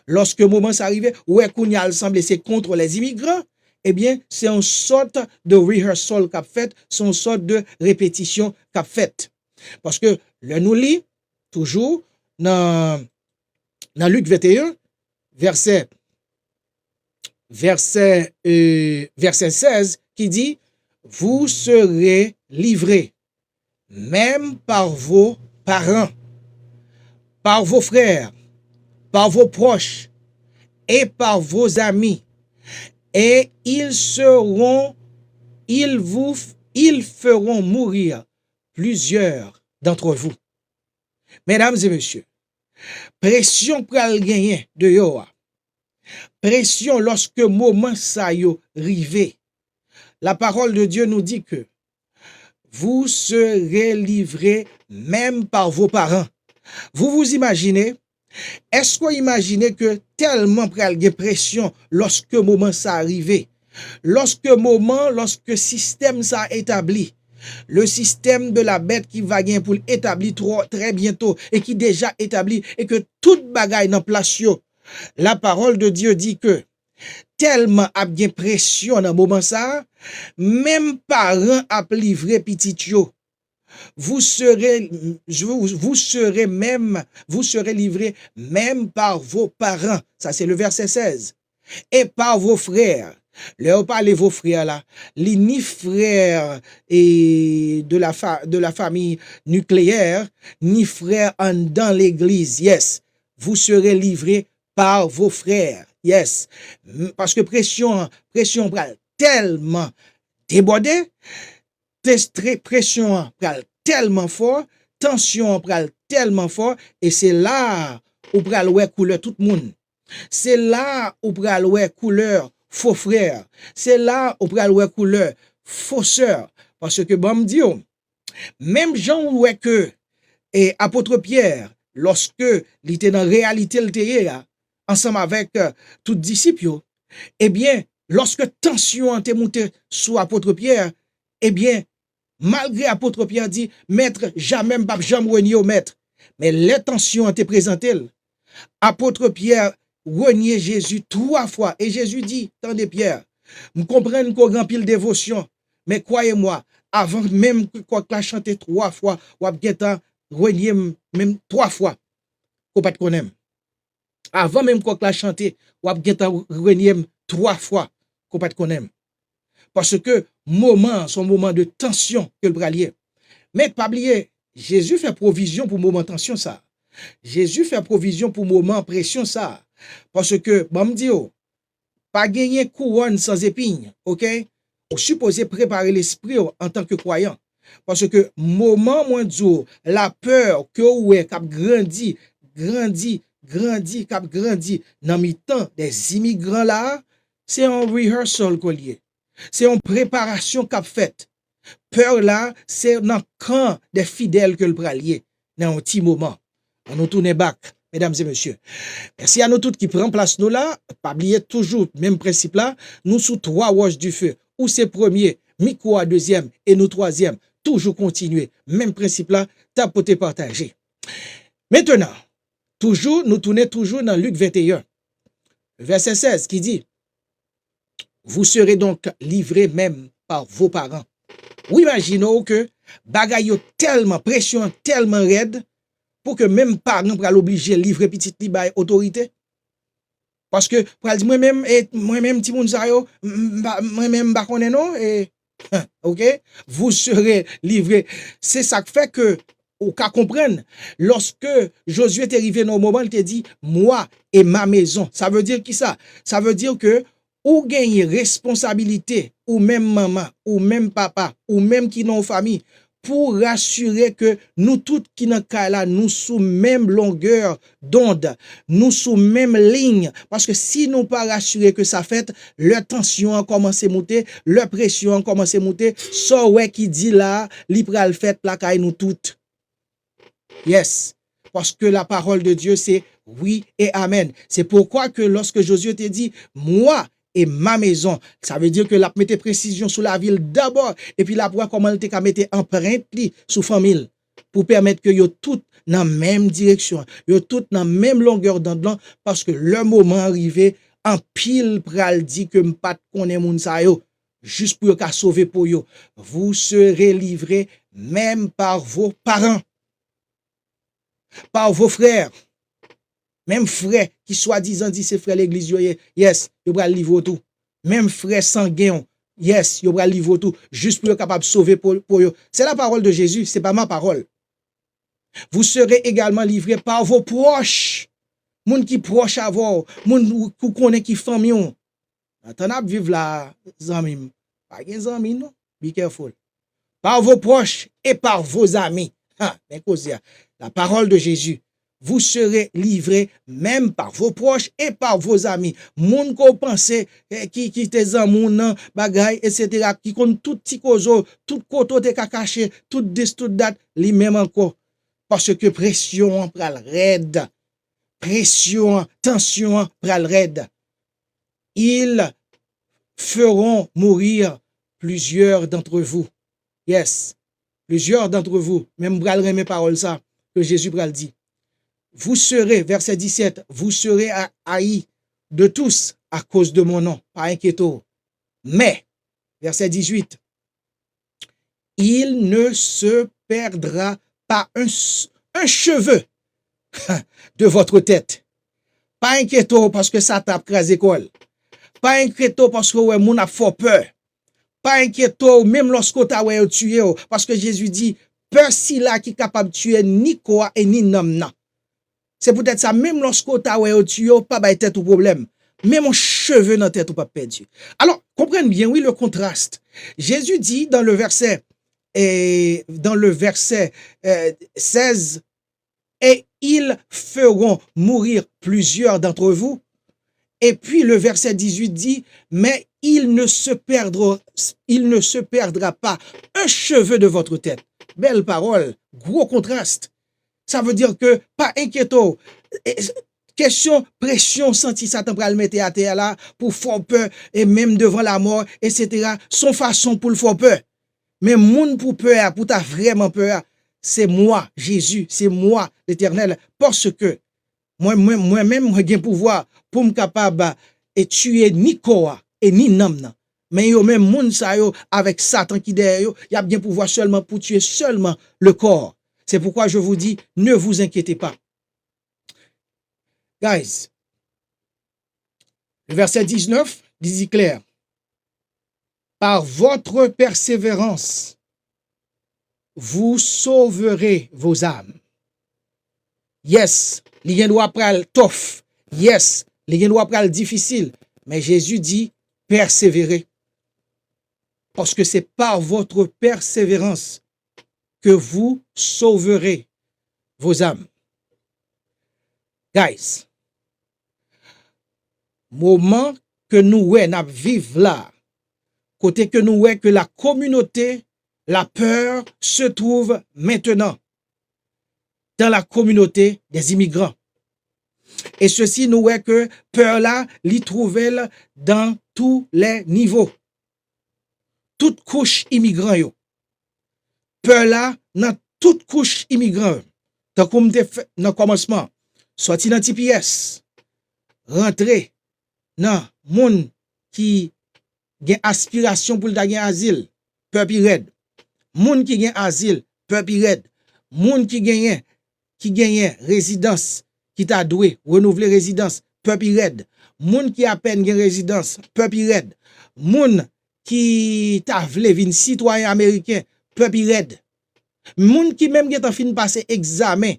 Lorsque le moment s'arrive, ouais qu'on y a semblé c'est contre les immigrants, eh bien, c'est une sorte de rehearsal qu'a fait, c'est une sorte de répétition qu'a fait. Parce que le nous lit toujours dans Luc 21, verset 16, qui dit, vous serez livrés, même par vos parents, par vos frères, par vos proches et par vos amis, et ils feront mourir plusieurs d'entre vous. Mesdames et messieurs, pression pral gagner de yo. Pression lorsque moment sa yo rivé. La parole de Dieu nous dit que vous serez livrés même par vos parents. Vous vous imaginez? Est-ce que vous imaginez que tellement pral gagner pression lorsque moment ça arrivé? Lorsque système ça établi, le système de la bête qui va gagner pour l'établir très bientôt et qui déjà établi et que toute bagaille dans place yo, la parole de Dieu dit que tellement a bien pression dans moment ça, même parents a livré petit yo. Vous serez livrés même par vos parents. Ça c'est le verset 16. Et par vos frères. Leur parlez vos frères là, les ni frères et de la famille nucléaire, ni frères dans l'église. Yes, vous serez livrés par vos frères. Yes, parce que pression pral tellement débordé, pression pral tellement fort, tension pral tellement fort, et c'est là où pral ouais couleur tout le monde. C'est là où pral ouais couleur faux frères. C'est là où pral ouais couleur faux sœurs. Parce que bon me dit, même Jean ouais que et apôtre Pierre, lorsque il était dans réalité le était ensemble avec tous disciples, eh bien, lorsque tension était montée sous apôtre Pierre, eh bien, malgré apôtre Pierre dit, maître, jamais pas jamais renier au maître. Mais les tensions étaient présentées. Apôtre Pierre renier Jésus 3 fois. Et Jésus dit, tendez Pierre, vous comprenez qu'on grand pile dévotion, mais croyez-moi, avant même que la chanter 3 fois, ou bien renier même 3 fois, qu'on pas te connaître. Avant même qu'on la chanter, ou bien renier 3 fois, qu'on pas te connaître. Parce que son moment de tension que le bralier. Mais pas oublier, Jésus fait provision pour moment tension ça. Jésus fait provision pour moment pression ça. Parce que, bon me dit, pas gagner couronne sans épine, ok? Vous supposez préparer l'esprit en tant que croyant. Parce que, moment moins dur, la peur que vous avez grandi, dans le temps des immigrants là, c'est un rehearsal collier. C'est une préparation qu'a faite. Peur là, c'est dans le camp des fidèles que le bralier, dans un petit moment. On nous tourne back. Mesdames et messieurs, merci à nous tous qui prennent place nous là. Pas oublier toujours même principe là. Nous sous 3 roches du feu. Ou c'est premier, micro à deuxième et nous troisième. Toujours continuer. Même principe là. Tapoter, partager. Maintenant, nous tournons toujours dans Luc 21, verset 16 qui dit, vous serez donc livrés même par vos parents. Ou imaginons que Bagay yo tellement, pression tellement raide, pour que même parents pral obligé livrer petit li bay autorité. Parce que pral di moi-même ti moun sa yo, moi-même ba konnen non et OK, vous serez livrés. C'est ça qui fait que ou qu'à comprendre, lorsque Josué est arrivé dans le moment, il te dit, moi et ma maison. Ça veut dire qui ça? Ça veut dire que ou gagne responsabilité, ou même maman, ou même papa, ou même qui n'ont famille, pour rassurer que nous tous qui dans cas là, nous sous même longueur d'onde, nous sous même ligne. Parce que si nous pas rassurer que ça fait, leur tension a commencé à monter, leur pression a commencé à monter, ça ouais qui dit là, li pral fait la caille nous toutes. Yes. Parce que la parole de Dieu, c'est oui et amen. C'est pourquoi que lorsque Josué te dit, moi et ma maison, ça veut dire que la mette précision sur la ville d'abord, et puis la voir comment elle te mette empreinte sur famille, pour permettre que yo tout dans la même direction, yo tout dans la même longueur d'onde, parce que le moment arrivé, en pile pral dit que m'pat connaît moun sa yo, juste pour qu'à sauver pour yo. Vous serez livrés même par vos parents, par vos frères, même frères qui soi-disant dit c'est frère l'église, yes, yo pral livrer tout. Même frère sanguin, yes, yo pral livrer tout, juste pour être capable de sauver pour yo. C'est la parole de Jésus, c'est pas ma parole. Vous serez également livrés par vos proches. Moun qui proche à vous, moun qui connaît qui famille. Attends, vivre là, zami. Pas gen zami, non? Be careful. Par vos proches et par vos amis. La parole de Jésus. Vous serez livrés même par vos proches et par vos amis. Moun ko pense qui te zanmoun bagay etc. qui compte tout petit kozo, tout koto te ka caché, tout dis tout date li même encore parce que pression pral raide. Pression, tension pral raide. Ils feront mourir plusieurs d'entre vous. Yes. Plusieurs d'entre vous, même pral remet parole ça que Jésus pral dit. Vous serez, verset 17, vous serez haïs de tous à cause de mon nom, pas inquiétez-vous. Mais, verset 18, il ne se perdra pas un cheveu de votre tête. Pas inquiétez-vous parce que ça tape crasé col. Pas inquiétez-vous parce que ouais, moun a fort peur. Pas inquiétez-vous même lorsque ta ouais tué parce que Jésus dit peur si là qui capable de tuer ni quoi et ni nom. C'est peut-être ça, même lorsque tu as tué, pas de tête ou problème. Même mon cheveu dans tête ou pas perdu. Alors, comprenez bien, oui, le contraste. Jésus dit dans le verset 16, et ils feront mourir plusieurs d'entre vous. Et puis le verset 18 dit, mais il ne se perdra pas un cheveu de votre tête. Belle parole, gros contraste. Ça veut dire que, pas inquiétons, question, pression, senti Satan pral mettre à terre là, pour faire peur, et même devant la mort, etc. Son façon pour le faire peur. Mais moun pour peur, pour ta vraiment peur, c'est moi, Jésus, c'est moi, l'Éternel, parce que, moi-même, j'ai pouvoir pour me capable et tuer ni Koa et ni Namna. Mais yo même moun sa yo, avec Satan qui derrière yo, y a bien pouvoir seulement pour tuer seulement le corps. C'est pourquoi je vous dis, ne vous inquiétez pas. Guys, le verset 19 dit clair. Par votre persévérance, vous sauverez vos âmes. Yes, li gen doit pral tough. Yes, li gen doit pral difficile. Mais Jésus dit, persévérez. Parce que c'est par votre persévérance que vous sauverez vos âmes. Guys, moment que nous vivons là, côté que nous que la communauté, la peur se trouve maintenant dans la communauté des immigrants. Et ceci nous que peur là, l'y trouve dans tous les niveaux. Toute couche immigrant yo. Peur là, dans toute couche immigrant. Tant comme te fait dans commencement, sorti dans TPS, rentrer dans moun qui gen aspiration pour le gagner asile, peur pi red. Moun qui gen asile, peuple red. Moun qui gagne résidence, qui t'a doué, renouveler résidence, peuple red. Moun qui à peine gen résidence, peuple red. Moun qui t'a vle vin citoyen américain, peuple red. Moun qui même gen fin passer examen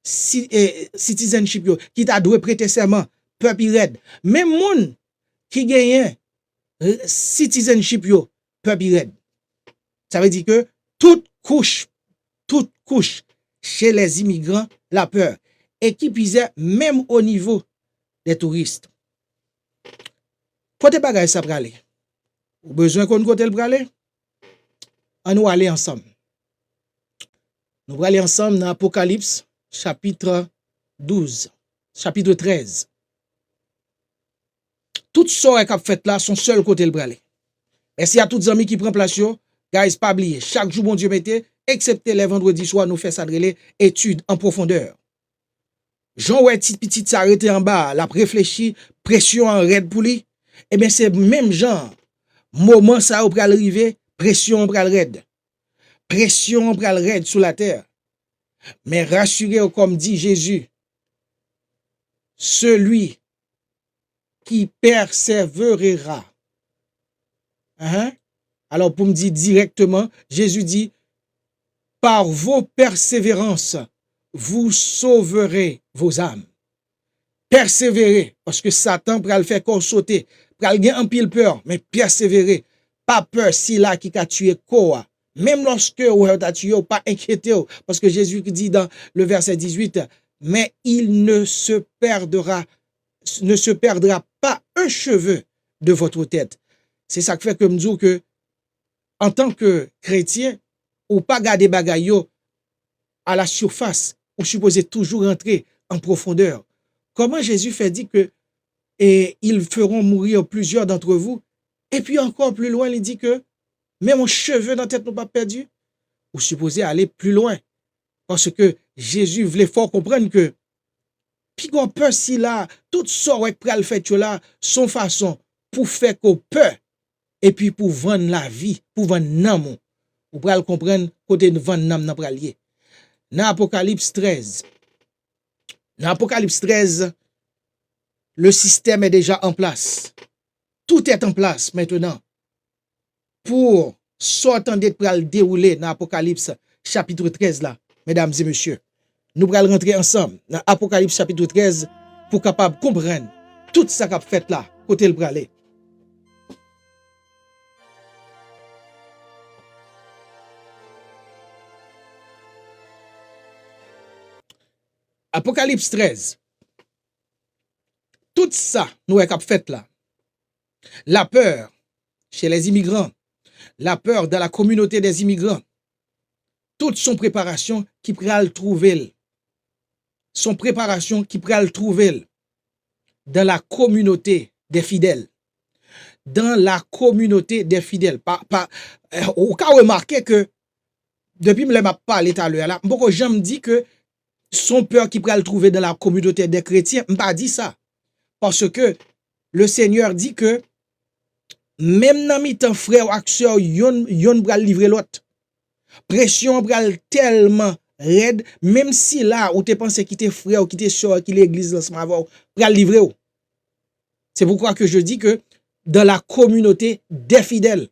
citizenship yo, qui t'a doué prêter serment, peuple red. Même moun qui gagne citizenship yo, peuple red. Ça veut dire que toute couche chez les immigrants, la peur. Et qui pisait même au niveau des touristes. Côté bagay ça pralé. Ou besoin qu'on côté le pralé? On nous aller ensemble. Nous allons aller ensemble dans Apocalypse chapitre 12, chapitre 13. Toutes sortes qu'a fait là sont seul côté le pralé. Et s'il y a toutes amis qui prennent place yo, guys, pas oublier, chaque jour bon Dieu mettez, excepté les vendredis soir, nous fait ça de études en profondeur. Jean ouais petit s'arrêter en bas, la réfléchi, pression en raide pour lui. Eh bien c'est même genre moment ça ou pral arriver, pression pral raide. Pression pral raide sous la terre. Mais rassurez-vous comme dit Jésus, celui qui persévérera. Hein? Alors pour me dire directement, Jésus dit par vos persévérances, vous sauverez vos âmes. Persévérez, parce que Satan pral faire qu'on sauter, pral gen en pile peur, mais persévérer. Pas peur si là qui a tué quoi. Même lorsque vous avez tué, pas inquiétez, parce que Jésus dit dans le verset 18, mais il ne se perdra pas un cheveu de votre tête. C'est ça qui fait que me dis que en tant que chrétien, ou pas garder bagay yo à la surface, ou supposé toujours entrer en profondeur. Comment Jésus fait dit que ils feront mourir plusieurs d'entre vous, et puis encore plus loin, il dit que même un cheveu dans la tête n'est pas perdu. Ou supposé aller plus loin, parce que Jésus voulait fort comprendre que puis qu'on peur si là, tout ça ouais pral fait là, son façon pour faire qu'on peur, et puis pour vendre la vie, pour vendre nam. Ou pral comprendre côté de vendre nam nan pral lié. Dans Apocalypse 13. Dans Apocalypse 13, le système est déjà en place. Tout est en place maintenant. Pour s'entendre pral dérouler dans Apocalypse chapitre 13 là, mesdames et messieurs. Nous pral rentrer ensemble dans Apocalypse chapitre 13 pour capable comprendre tout ça qu'a fait là, côté le pralé. Apocalypse 13. Tout ça, nous avons fait là. La peur chez les immigrants, la peur dans la communauté des immigrants, toute son préparation qui pral trouver. Son préparation qui pral trouver dans la communauté des fidèles. Dans la communauté des fidèles. Au cas où remarqué que, depuis que je m'a parlé tout à l'heure, là, beaucoup de gens me disent que son peur qui pral trouver dans la communauté des chrétiens, je pas dit ça. Parce que le Seigneur dit que même dans mi temps frère ou sœur, yon pral livrer l'autre. Pression pral tellement raide, même si là où tu pensé qu'il était frère ou qu'il était sœur, qu'il est l'église lancement avant, pral livrer. C'est pourquoi que je dis que dans la communauté des fidèles.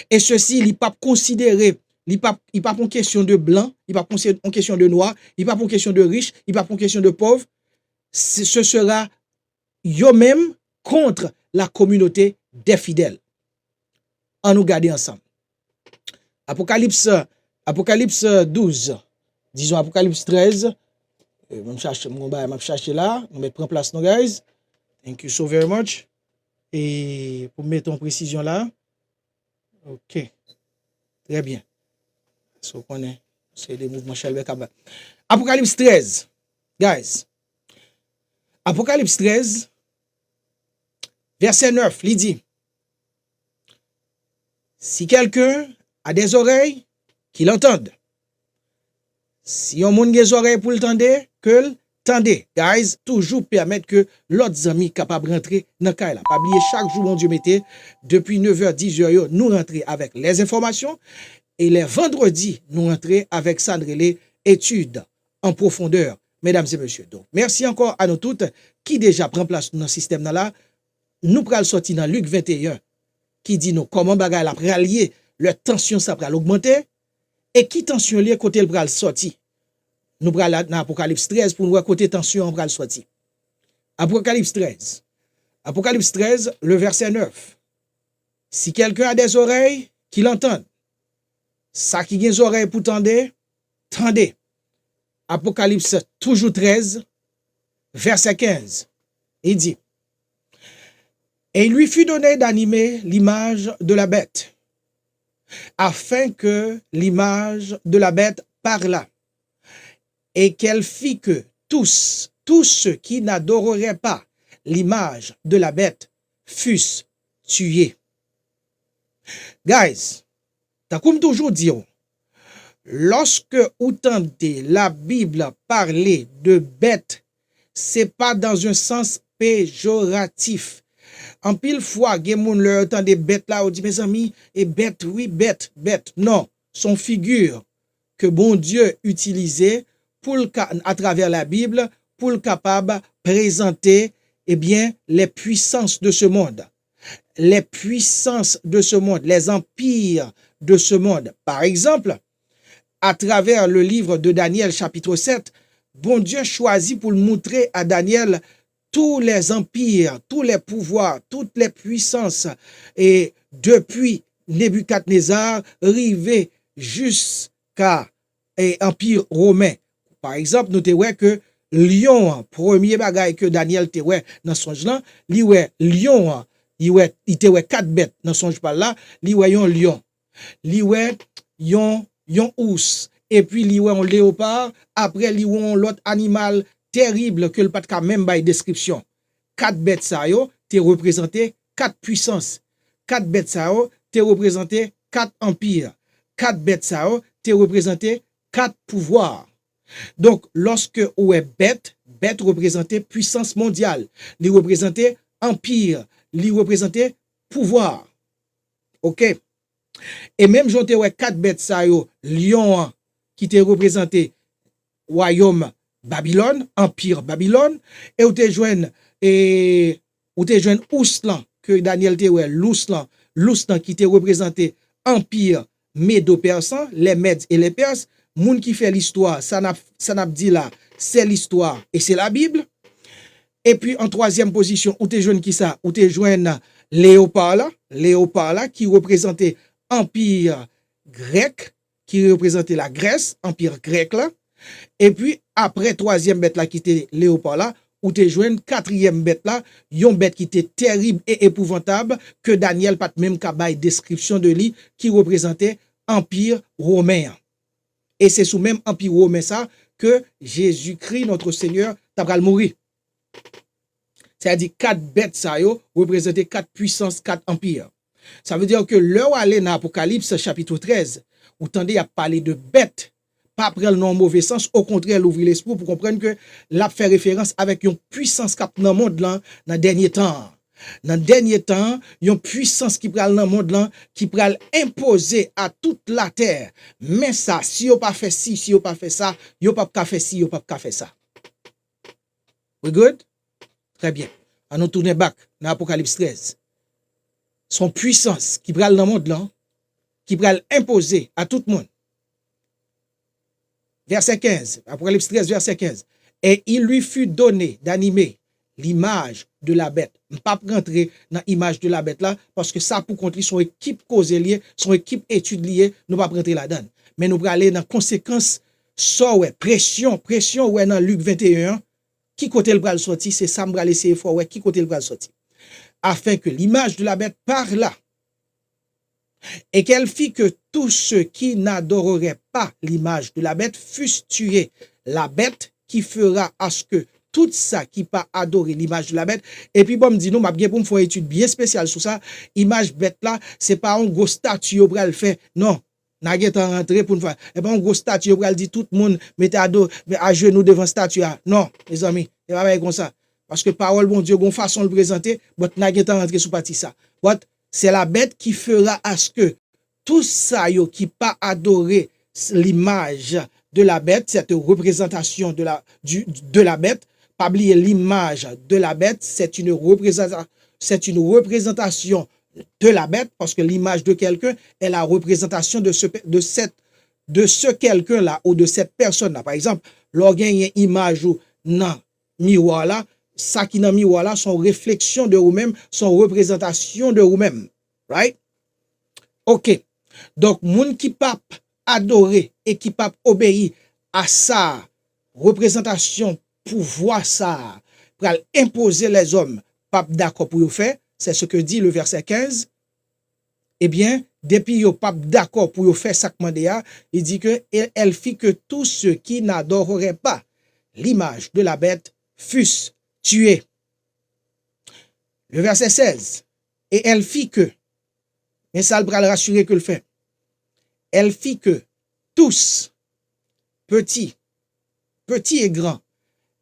Et ceci, il n'est pas considéré, il n'est pas pour question de blanc, il n'est pas pour question de noir, il n'est pas pour question de riche, il n'est pas pour question de pauvre. Ce sera yo même contre la communauté des fidèles. On nous garder ensemble. Apocalypse 12, disons Apocalypse 13. Je vais chercher là, on va prendre place, guys. Thank you so very much. Et pour mettre en précision là. Ok. Très bien. So, c'est des mouvements chaleur. Apocalypse 13. Guys. Apocalypse 13. Verset 9. Il dit. Si quelqu'un a des oreilles, qu'il entende. Si on a des oreilles pour le tendre, que tendez. Guys, toujours permettre que l'autre amis capable rentrer dans le cas là. Pas oublier chaque jour, mon Dieu, mettez, depuis 9h, 10h, nous rentrer avec les informations Et les vendredis, nous entrons avec ça, les études en profondeur, mesdames et messieurs. Donc, merci encore à nous toutes qui déjà prend place dans le système là. Nous prenons sortir dans Luc 21 qui dit nous comment bagay la rallier, le tension ça pral augmenter et qui tension lié côté le pral sorti. Nous prenons dans Apocalypse 13 pour nous voir côté tension pral sorti. Apocalypse 13. Apocalypse 13, le verset 9. Si quelqu'un a des oreilles, qu'il entende. Ça qui a des oreilles pour tendre, tendez. Apocalypse toujours 13, verset 15. Il dit, et il lui fut donné d'animer l'image de la bête, afin que l'image de la bête parlât, et qu'elle fit que tous ceux qui n'adoreraient pas l'image de la bête fussent tués. Guys, t'as comme toujours dit, lorsque vous tentez la Bible parler de bête, c'est pas dans un sens péjoratif. En pile fois, gen moun leur entend des bêtes là, on dit mes amis, et bête, oui, bête. Non, son figure que bon Dieu utilisait pour à travers la Bible pour le capable présenter eh bien les puissances de ce monde. Les puissances de ce monde, les empires de ce monde. Par exemple, à travers le livre de Daniel chapitre 7, bon Dieu choisit pour montrer à Daniel tous les empires, tous les pouvoirs, toutes les puissances et depuis Nebuchadnezzar arrivé jusqu'à l'Empire romain. Par exemple, nous te ouais que lion, premier bagay que Daniel te ouais dans songe là, li ouais lion, il te ouais quatre bêtes dans songe pas là, li ouais yon lion, li ouais yon ours et puis li ouais un léopard, après li ouais l'autre animal terrible que le pas de même by description. Quatre bêtes ça yo te représenté quatre puissances. Quatre bêtes ça yo te représenté quatre empires. Quatre bêtes ça yo te représenté quatre pouvoirs. Donc lorsque ou est bête représentait puissance mondiale, li représentait empire, li représentait pouvoir. OK? Et même j'en te ouais quatre bêtes ça yo, lion qui te représenté royaume Babylone, empire Babylone, et ou te joigne Ouslan, que Daniel te ouais, l'Ouslan qui te représenté empire médo-persan, les Mèdes et les Perses, moun qui fait l'histoire, ça n'a dit là, c'est l'histoire et c'est la Bible. Et puis en troisième position, ou te joigne qui ça? Ou te joigne Léopard là, qui représentait empire grec, qui représentait la Grèce, empire grec là. Et puis, après troisième bête là qui était léopard là, ou te joigne quatrième bête là, yon bête qui était terrible et épouvantable, que Daniel pat même kabay description de lui, qui représentait empire romain. Et c'est sous même empire romain ça, que Jésus-Christ, notre Seigneur, tabral mourir. C'est-à-dire, quatre bêtes ça yo, représentaient quatre puissances, quatre empires. Ça veut dire que l'heure aller dans Apocalypse chapitre 13, où tendez à parler de bêtes, pas prendre le nom mauvais sens, au contraire, l'ouvrir l'esprit pour comprendre que l'a fait référence avec une puissance qui dans le monde là, dans le dernier temps. Dans le dernier temps, une puissance qui pral dans le monde là, qui pral imposer à toute la terre. Mais ça, si yo pas fait ci, si yo pas fait ça, yo pas fait ci, yo pas fait ça. We good? Très bien. On nous tourner back dans Apocalypse 13. Son puissance qui pral dans le monde là, qui pral imposer à tout le monde. Verset 15, Apocalypse 13, verset 15. Et il lui fut donné d'animer l'image de la bête. On ne pas rentrer dans l'image de la bête là, parce que ça pour contre son équipe causée liée, son équipe étude liée, nous pas rentrer là-dedans. Mais nous allons aller dans conséquence, ça ouais, pression ouais dans Luc 21, qui côté le bras sorti, c'est ça m'bral essayer fort ouais, qui côté le bras sorti. Afin que l'image de la bête parla. Et qu'elle fit que tous ceux qui n'adoreraient pas l'image de la bête fussent tués. La bête qui fera à ce que tout ça qui pas adorer l'image de la bête. Et puis bon me dit nous m'a bien pour me faire une étude bien spéciale sur ça. Image bête là, c'est pas un gros statue au bras fait. Non, n'a pas rentré pour nous faire. Et pas un gros statue au bras dit tout le monde mettez à genoux devant statue. Non, les amis, c'est pas comme ça. Parce que parole bon Dieu gon façon le présenter, but n'a pas rentré sous partie ça. But c'est la bête qui fera à ce que tout ça yo qui pas adoré l'image de la bête, cette représentation de la bête, pas oublier l'image de la bête, c'est une représentation de la bête, parce que l'image de quelqu'un est la représentation de ce quelqu'un-là ou de cette personne-là. Par exemple, lorsqu'il y a une image ou dans miroir là, ça qui dans miroir là, son réflexion de vous-même, son représentation de vous-même. Right? OK. Donc, moun qui pape adorer et qui pape obéir à sa représentation, pouvoir ça, pour imposer les hommes, pape d'accord pour le faire, c'est ce que dit le verset 15. Eh bien, depuis yo pape d'accord pour faire ça il dit que elle fit que tous ceux qui n'adoreraient pas l'image de la bête fussent tués. Le verset 16. Et elle fit que, mais ça va le rassurer que le fait. Elle fit que tous, petits et grands,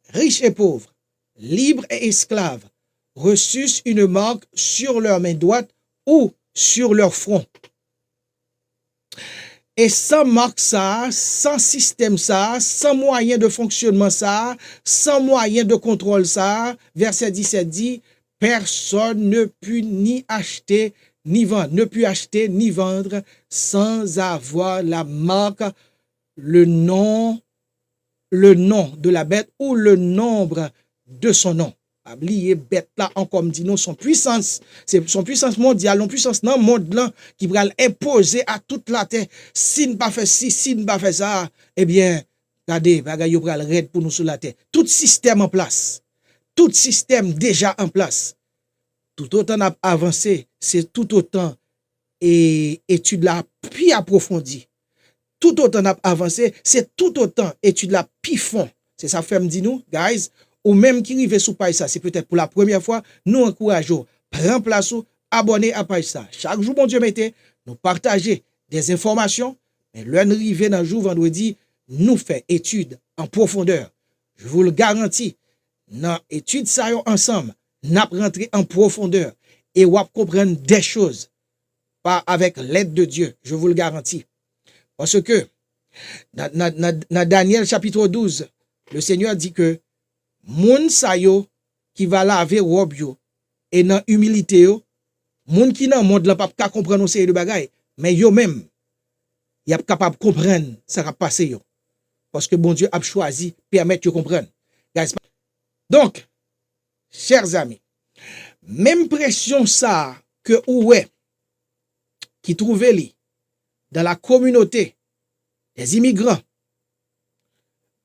riches et pauvres, libres et esclaves, reçussent une marque sur leur main droite ou sur leur front. Et sans marque ça, sans système ça, sans moyen de fonctionnement ça, sans moyen de contrôle ça, verset 17 dit, personne ne put ni acheter ni vendre, ne put acheter ni vendre sans avoir la marque, le nom de la bête ou le nombre de son nom. Oubliez bête là encore dit non son puissance, c'est son puissance mondiale, son puissance dans le monde là qui va imposer à toute la terre. Si ne pas fait ci, si ne pas fait ça, eh bien, regardez, bagay yo pral red pour nous sur la terre. Tout système en place. Tout système déjà en place. Tout autant a avancé, c'est tout autant et étude la plus approfondie. Tout autant a avancé, c'est tout autant étude la plus fond. C'est ça fait me dit nous, guys, ou même qui rive sous page ça, c'est peut-être pour la première fois, nous encourageons, prends place ou abonnez à page ça. Chaque jour, bon Dieu mettez, nous partager des informations, mais l'un rive dans le jour vendredi, nous fait étude en profondeur. Je vous le garantis, dans étude ça ensemble, nous rentrer en profondeur et on va comprendre des choses pas avec l'aide de Dieu, je vous le garantis. Parce que dans Daniel chapitre 12, le Seigneur dit que moun sa yo qui va laver robe yo et dans humilité yo, moun qui dans monde là pas ka comprendre série de bagaille, mais yo même y a capable comprendre ça va passer yo. Parce que bon Dieu a choisi permettre de comprendre. Guys. Donc, chers amis, même pression ça que oué qui trouvait li dans la communauté des immigrants,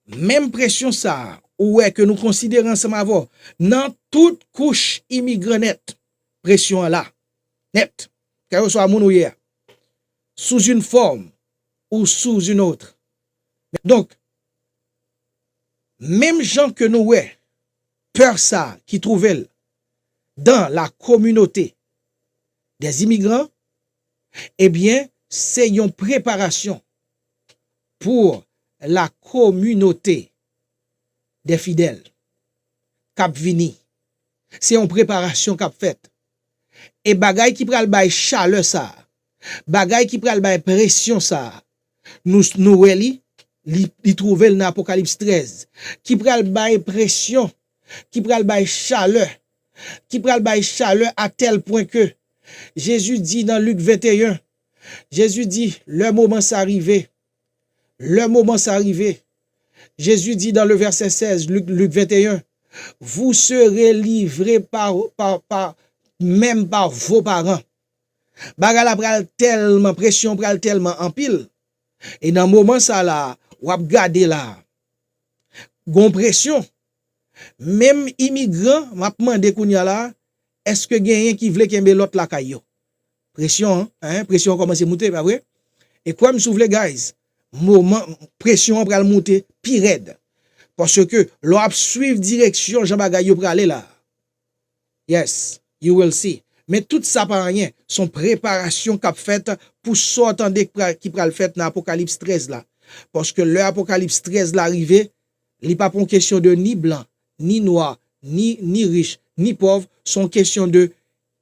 même pression ça oué que nous considérons ensemble avant dans toute couche immigrant net, pression là net, que soit moun ou hier, sous une forme ou sous une autre. Donc, même gens que nous ouais, peur ça qui trouvait dans la communauté des immigrants, eh bien, c'est une préparation pour la communauté des fidèles. Cap vini. C'est une préparation cap faite. Et bagay qui pral bay chaleur ça. Bagay qui pral bay pression ça. Nous li trouver dans Apocalypse 13. Qui pral bay pression, qui pral bay chaleur. Qui pral bay chaleur à tel point que Jésus dit dans Luc 21, Jésus dit, le moment s'est arrivé. Le moment s'est arrivé. Jésus dit dans le verset 16, Luc 21, vous serez livrés même par vos parents. Bagala pral tellement, pression pral tellement en pile. Et dans le moment ça là, ou ap gade là, gon pression. Même immigrant, m'a demandé kounya là, est-ce que genyen qui vle kembe l'autre la kayo? Pression, hein, pression commence à monter, pas vrai? Et quoi me souvle, guys? Moment, pression pral monter, pi raide. Parce que l'on a suivre direction Jean Bagay yo pral aller là. Yes, you will see. Mais tout ça par rien, son préparation qu'a faite pour sortir qui pral fait dans Apocalypse 13 là. Parce que le Apocalypse 13 là arrivé, il pas pour question de ni blanc, ni noir, ni riche, ni pauvre, son question de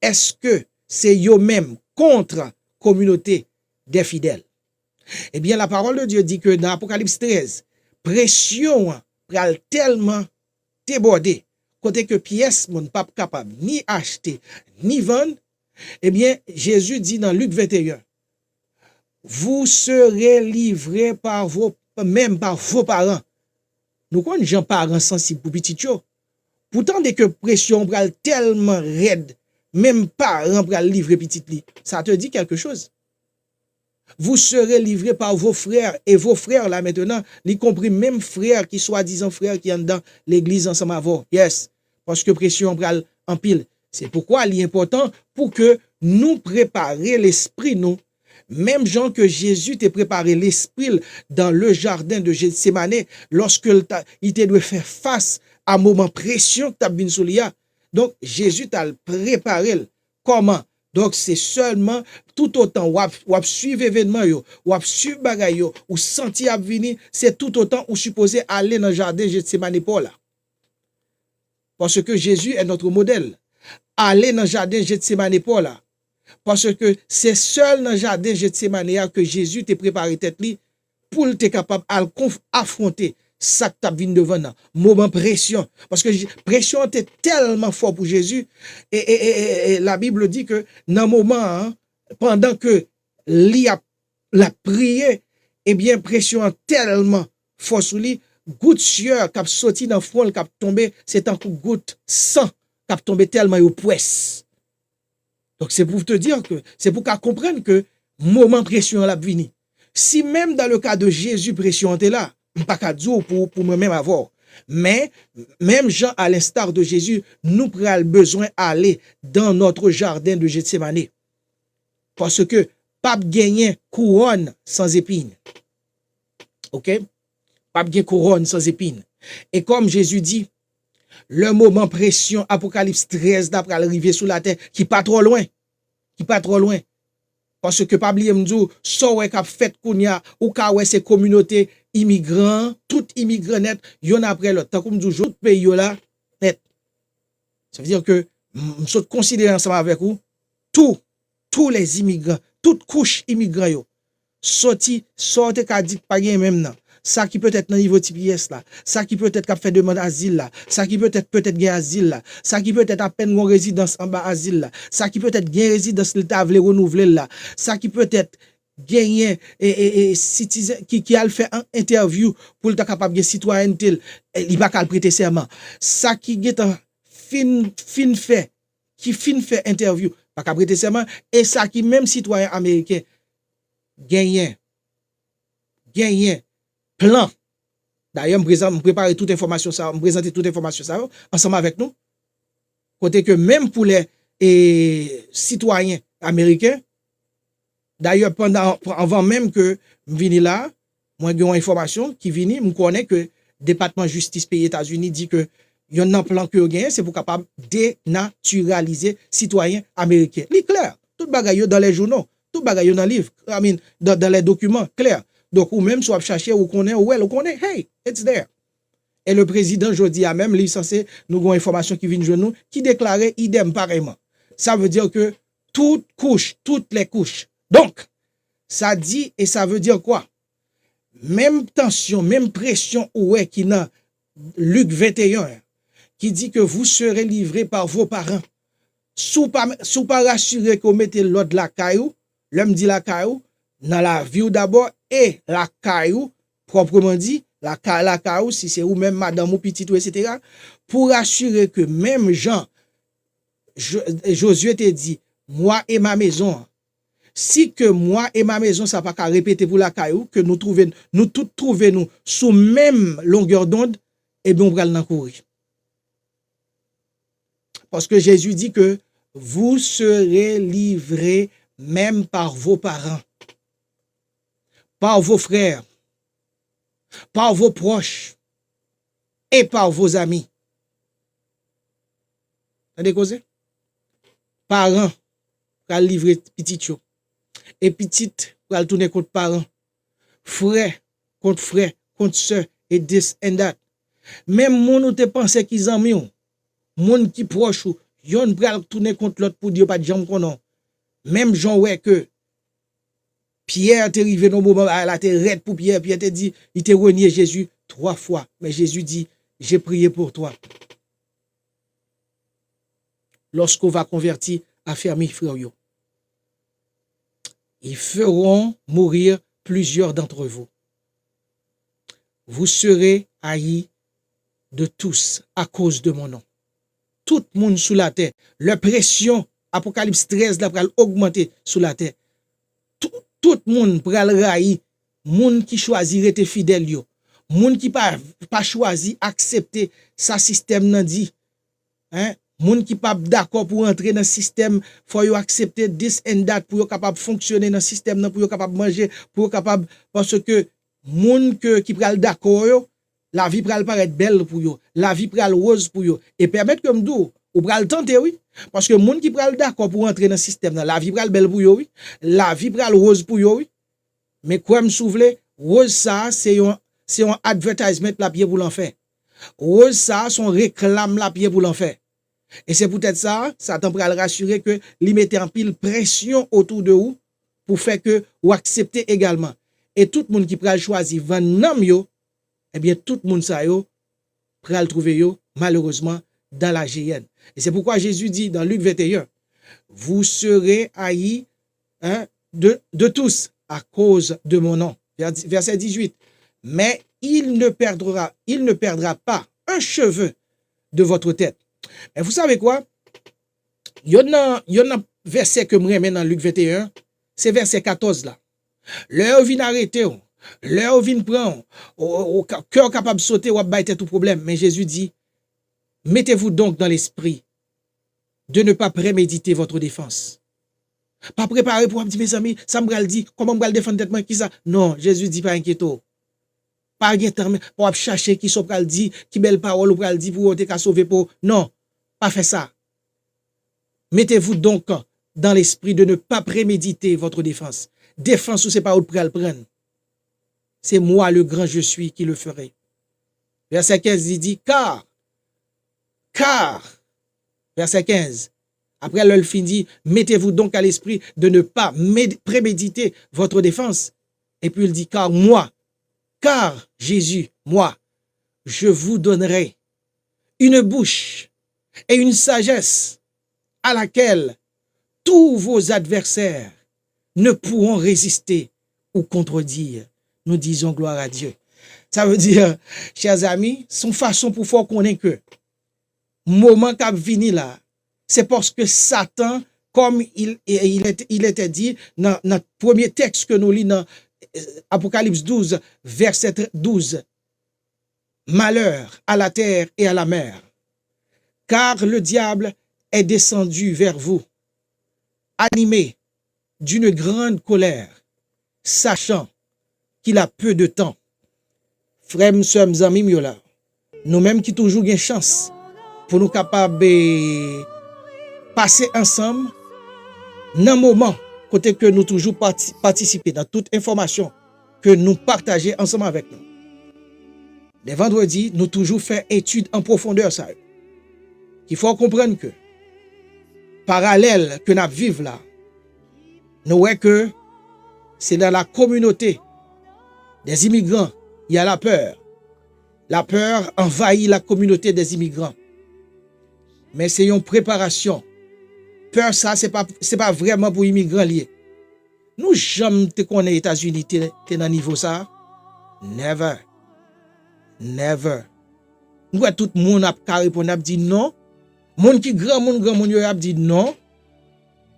est-ce que c'est yo même contre communauté des fidèles. Eh bien, la parole de Dieu dit que dans Apocalypse 13, pression pral tellement débordé, côté que pièce mon pas capable ni acheter ni vendre. Eh bien, Jésus dit dans Luc 21, vous serez livrés même par vos parents. Nous connaissons gens parents sensibles pour petit yo. Pourtant, dès que pression pral tellement raide, même parents pral livrer petit li, ça te dit quelque chose. Vous serez livrés par vos frères, et vos frères là maintenant, y compris même frères qui soi-disant frères qui sont dans l'église ensemble avant. Yes, parce que pression pral en pile. C'est pourquoi il est important pour que nous préparer l'esprit nous. Même gens que Jésus t'a préparé l'esprit dans le jardin de Gethsémane lorsque il te doit faire face à un moment pression que t'as bin sous lia. Donc Jésus t'a préparé. Comment? Donc c'est seulement tout autant ou suivre événement yo, ou suivre bagay yo, ou senti ap vini, c'est tout autant ou supposé aller dans le jardin Gethsémane pour là. Parce que Jésus est notre modèle. Aller dans le jardin Gethsémane pour là. Parce que c'est seul dans le jardin Gethsémane que Jésus t'a préparé tête li pour te capable affronter ça que t'as venu devant nan. Moment pression. Parce que pression était tellement fort pour Jésus. Et la Bible dit que dans moment, hein, pendant que la prié, eh bien, pression tellement fort sur lui, goutte sueur qui a sorti dans le front, qui a tombé, c'est un coup goutte sang qui a tombé tellement au poisse. Donc, c'est pour te dire que, c'est pour qu'on comprenne que moment pression la vini. Si même dans le cas de Jésus, pression était là, pas qu'à dire pour moi-même avoir. Mais, même Jean, à l'instar de Jésus, nous prenons besoin d'aller dans notre jardin de Gethsémane. Parce que, pas gagner couronne sans épine. OK? Pas gagner couronne sans épine. Et comme Jésus dit, le moment pression, Apocalypse 13, d'après arriver sous la terre, qui pas trop loin. Qui pas trop loin. Parce que, pas oublier m'dou, so wè k'ap fait kounya, ou ka wè ces communautés immigrants, tout immigrants net, yon après l'autre. Tant comme m'dou, tout pays yo là, net. Ça veut dire que, m'sot considérer ensemble avec vous, tous les immigrants, toute couche immigrants yo, sorti ka dit pas gen même nan. Ça qui peut être dans niveau TPS là, ça qui peut être qu'a fait demande asile là, ça qui peut être gain asile là, ça qui peut être à peine une résidence en bas asile là, ça qui peut être gain résidence l'état vle renouveler là, ça qui peut être gagner et citizen qui a fait un interview pour être capable de citoyenneté, il va pas prêter serment. Ça qui est fin fait interview, pas capable prêter serment et ça qui même citoyen américain gagne plan. D'ailleurs, je prépare toute information ça, me présenter toute information ça ensemble avec nous. Côté que même pour les citoyens américains, d'ailleurs avant même que je vienne là, moi j'ai une information qui vient, me connaît que le département de justice pays États-Unis dit que il y a un plan que vous gagnez, c'est pour capable dénaturaliser citoyens américains. C'est clair. Tout bagaille dans les journaux, tout bagaille dans les livres, dans les documents, clair. Donc, ou même soit chercher ou connaît, hey, it's there. Et le président, je dis à même, lui, censé, nous avons une information qui vient de nous, qui déclarait idem pareillement. Ça veut dire que toutes les couches. Donc, ça dit et ça veut dire quoi? Même tension, même pression, ouais, qui n'a Luc 21, qui dit que vous serez livrés par vos parents. Sous pas rassurer que vous mettez l'autre la caillou, l'homme dit la caillou, dans la vie d'abord, et la caillou, proprement dit, la caillou, si c'est ou même madame ou petit ou etc., pour assurer que même Jean, Josué te dit, moi et ma maison, si que moi et ma maison, ça pas qu'à répéter pour la caillou, que nous tous trouvons nous sous même longueur d'onde, et bien on va l'en courir. Parce que Jésus dit que vous serez livrés même par vos parents, par vos frères, par vos proches et par vos amis. Vous avez causé? Parents, pour livrer petit yo. Et petite, pour tourner contre parents. Frère, contre soeur, et this and that. Même moun ou te pense qu'ils en mieux. Moun qui proche ou, yon pral tourner contre l'autre pour dire pas de jambe konon. Même gens ouais que Pierre t'est arrivé dans le moment, elle a été raide pour Pierre. Pierre t'a dit, il t'a renié Jésus 3 fois. Mais Jésus dit, j'ai prié pour toi. Lorsqu'on va convertir, affermi frère yo. Ils feront mourir plusieurs d'entre vous. Vous serez haïs de tous à cause de mon nom. Tout le monde sous la terre, la pression, Apocalypse 13, là, va augmenter sous la terre. Tout le monde pral raï, monde qui choisit rester fidèle yo, monde qui pas choisi accepter sa système nan dit, hein, monde qui pas d'accord pour entrer dans le système, faut yo accepter this and that pour yo capable fonctionner dans le système nan, pour yo capable manger, pour yo capable parce que monde qui pral d'accord yo, la vie pral paraître belle pour yo, la vie pral rose pour yo et permettre comme d'où ou pral tenter oui. Parce que moun qui pral d'accord pour entrer dans le système, la vie pral belle pour yo, oui. La vie pral rose pour yo, oui. Mais quoi me souvle, rose ça, c'est un advertisement la pied pour l'enfer. Rose ça, son réclame la pied pour l'enfer. Et c'est peut-être ça, Satan pral rassurer que li mette en pile pression autour de vous pour faire que ou accepter également. Et tout le monde qui pral choisir van nam yo, eh bien tout le monde ça yo pral trouver yo malheureusement dans la GN. Et c'est pourquoi Jésus dit dans Luc 21, vous serez haïs de tous à cause de mon nom. Verset 18. Mais il ne perdra pas un cheveu de votre tête. Et vous savez quoi? Il y en a un verset que je remets dans Luc 21, c'est verset 14 là. L'heure vient arrêter, l'heure vient prendre, au cœur capable de sauter ou à bailler tout problème. Mais Jésus dit, mettez-vous donc dans l'esprit de ne pas préméditer votre défense. Pas préparer pour dire, mes amis, ça me dit, comment me défendre tête moi qui ça? Non, Jésus dit pas inquiéto. Pas inquiétant, pour chercher qui so pral dit, qui belle parole ou pral dit pour te sauver pour. Non, pas faire ça. Mettez-vous donc dans l'esprit de ne pas préméditer votre défense. Défense ou c'est pas où pral prendre. C'est moi le grand je suis qui le ferai. Verset 15 il dit car, verset 15, après le fin dit, mettez-vous donc à l'esprit de ne pas préméditer votre défense. Et puis il dit, car Jésus, moi, je vous donnerai une bouche et une sagesse à laquelle tous vos adversaires ne pourront résister ou contredire. Nous disons gloire à Dieu. Ça veut dire, chers amis, son façon pour faire connaître que moment qu'a vini là, c'est parce que Satan, comme il était dit dans notre premier texte que nous lisons dans Apocalypse 12, verset 12, malheur à la terre et à la mer, car le diable est descendu vers vous, animé d'une grande colère, sachant qu'il a peu de temps. Frères, sœurs, amis, nous-mêmes qui toujours gain chance pour nous capables de passer ensemble dans un moment côté que nous toujours participer dans toute information que nous partageons ensemble avec nous. Les vendredis, nous toujours fait étude en profondeur ça. Il faut comprendre que parallèle que nous vivons là, nous voyons que c'est dans la communauté des immigrants, il y a la peur. La peur envahit la communauté des immigrants. Mais c'est une préparation. Peur, ça, c'est pas vraiment pour immigrants liés. Nous, jamais te connaît États-Unis, t'es dans niveau ça. Never. Never. Nous, tout le monde a répondre, a dit non. Monde qui grand monde, a dit non.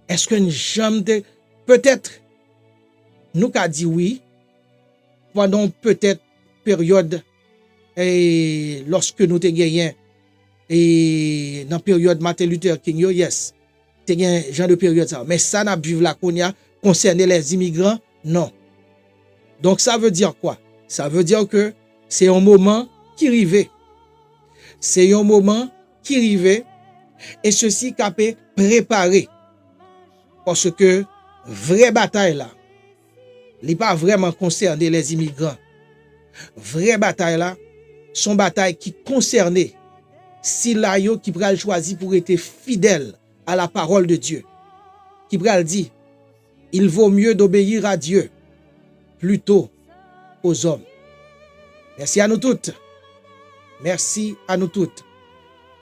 Est-ce que nous jamais te, peut-être, nous a dit oui. Pendant peut-être période, et lorsque nous te gagné, et dans la période Martin Luther King, yes, te gagné genre de période ça. Mais ça n'a vu la konya concerner les immigrants, non. Donc ça veut dire quoi? Ça veut dire que c'est un moment qui arrive. C'est un moment qui arrive et ceci qu'a préparé. Parce que vraie bataille là, il n'est pas vraiment concerné les immigrants. Vraie bataille là, son bataille qui concernait si là yo qui pral choisi pour être fidèle à la parole de Dieu. Qui pral dit, il vaut mieux d'obéir à Dieu plutôt aux hommes. Merci à nous toutes. Merci à nous toutes.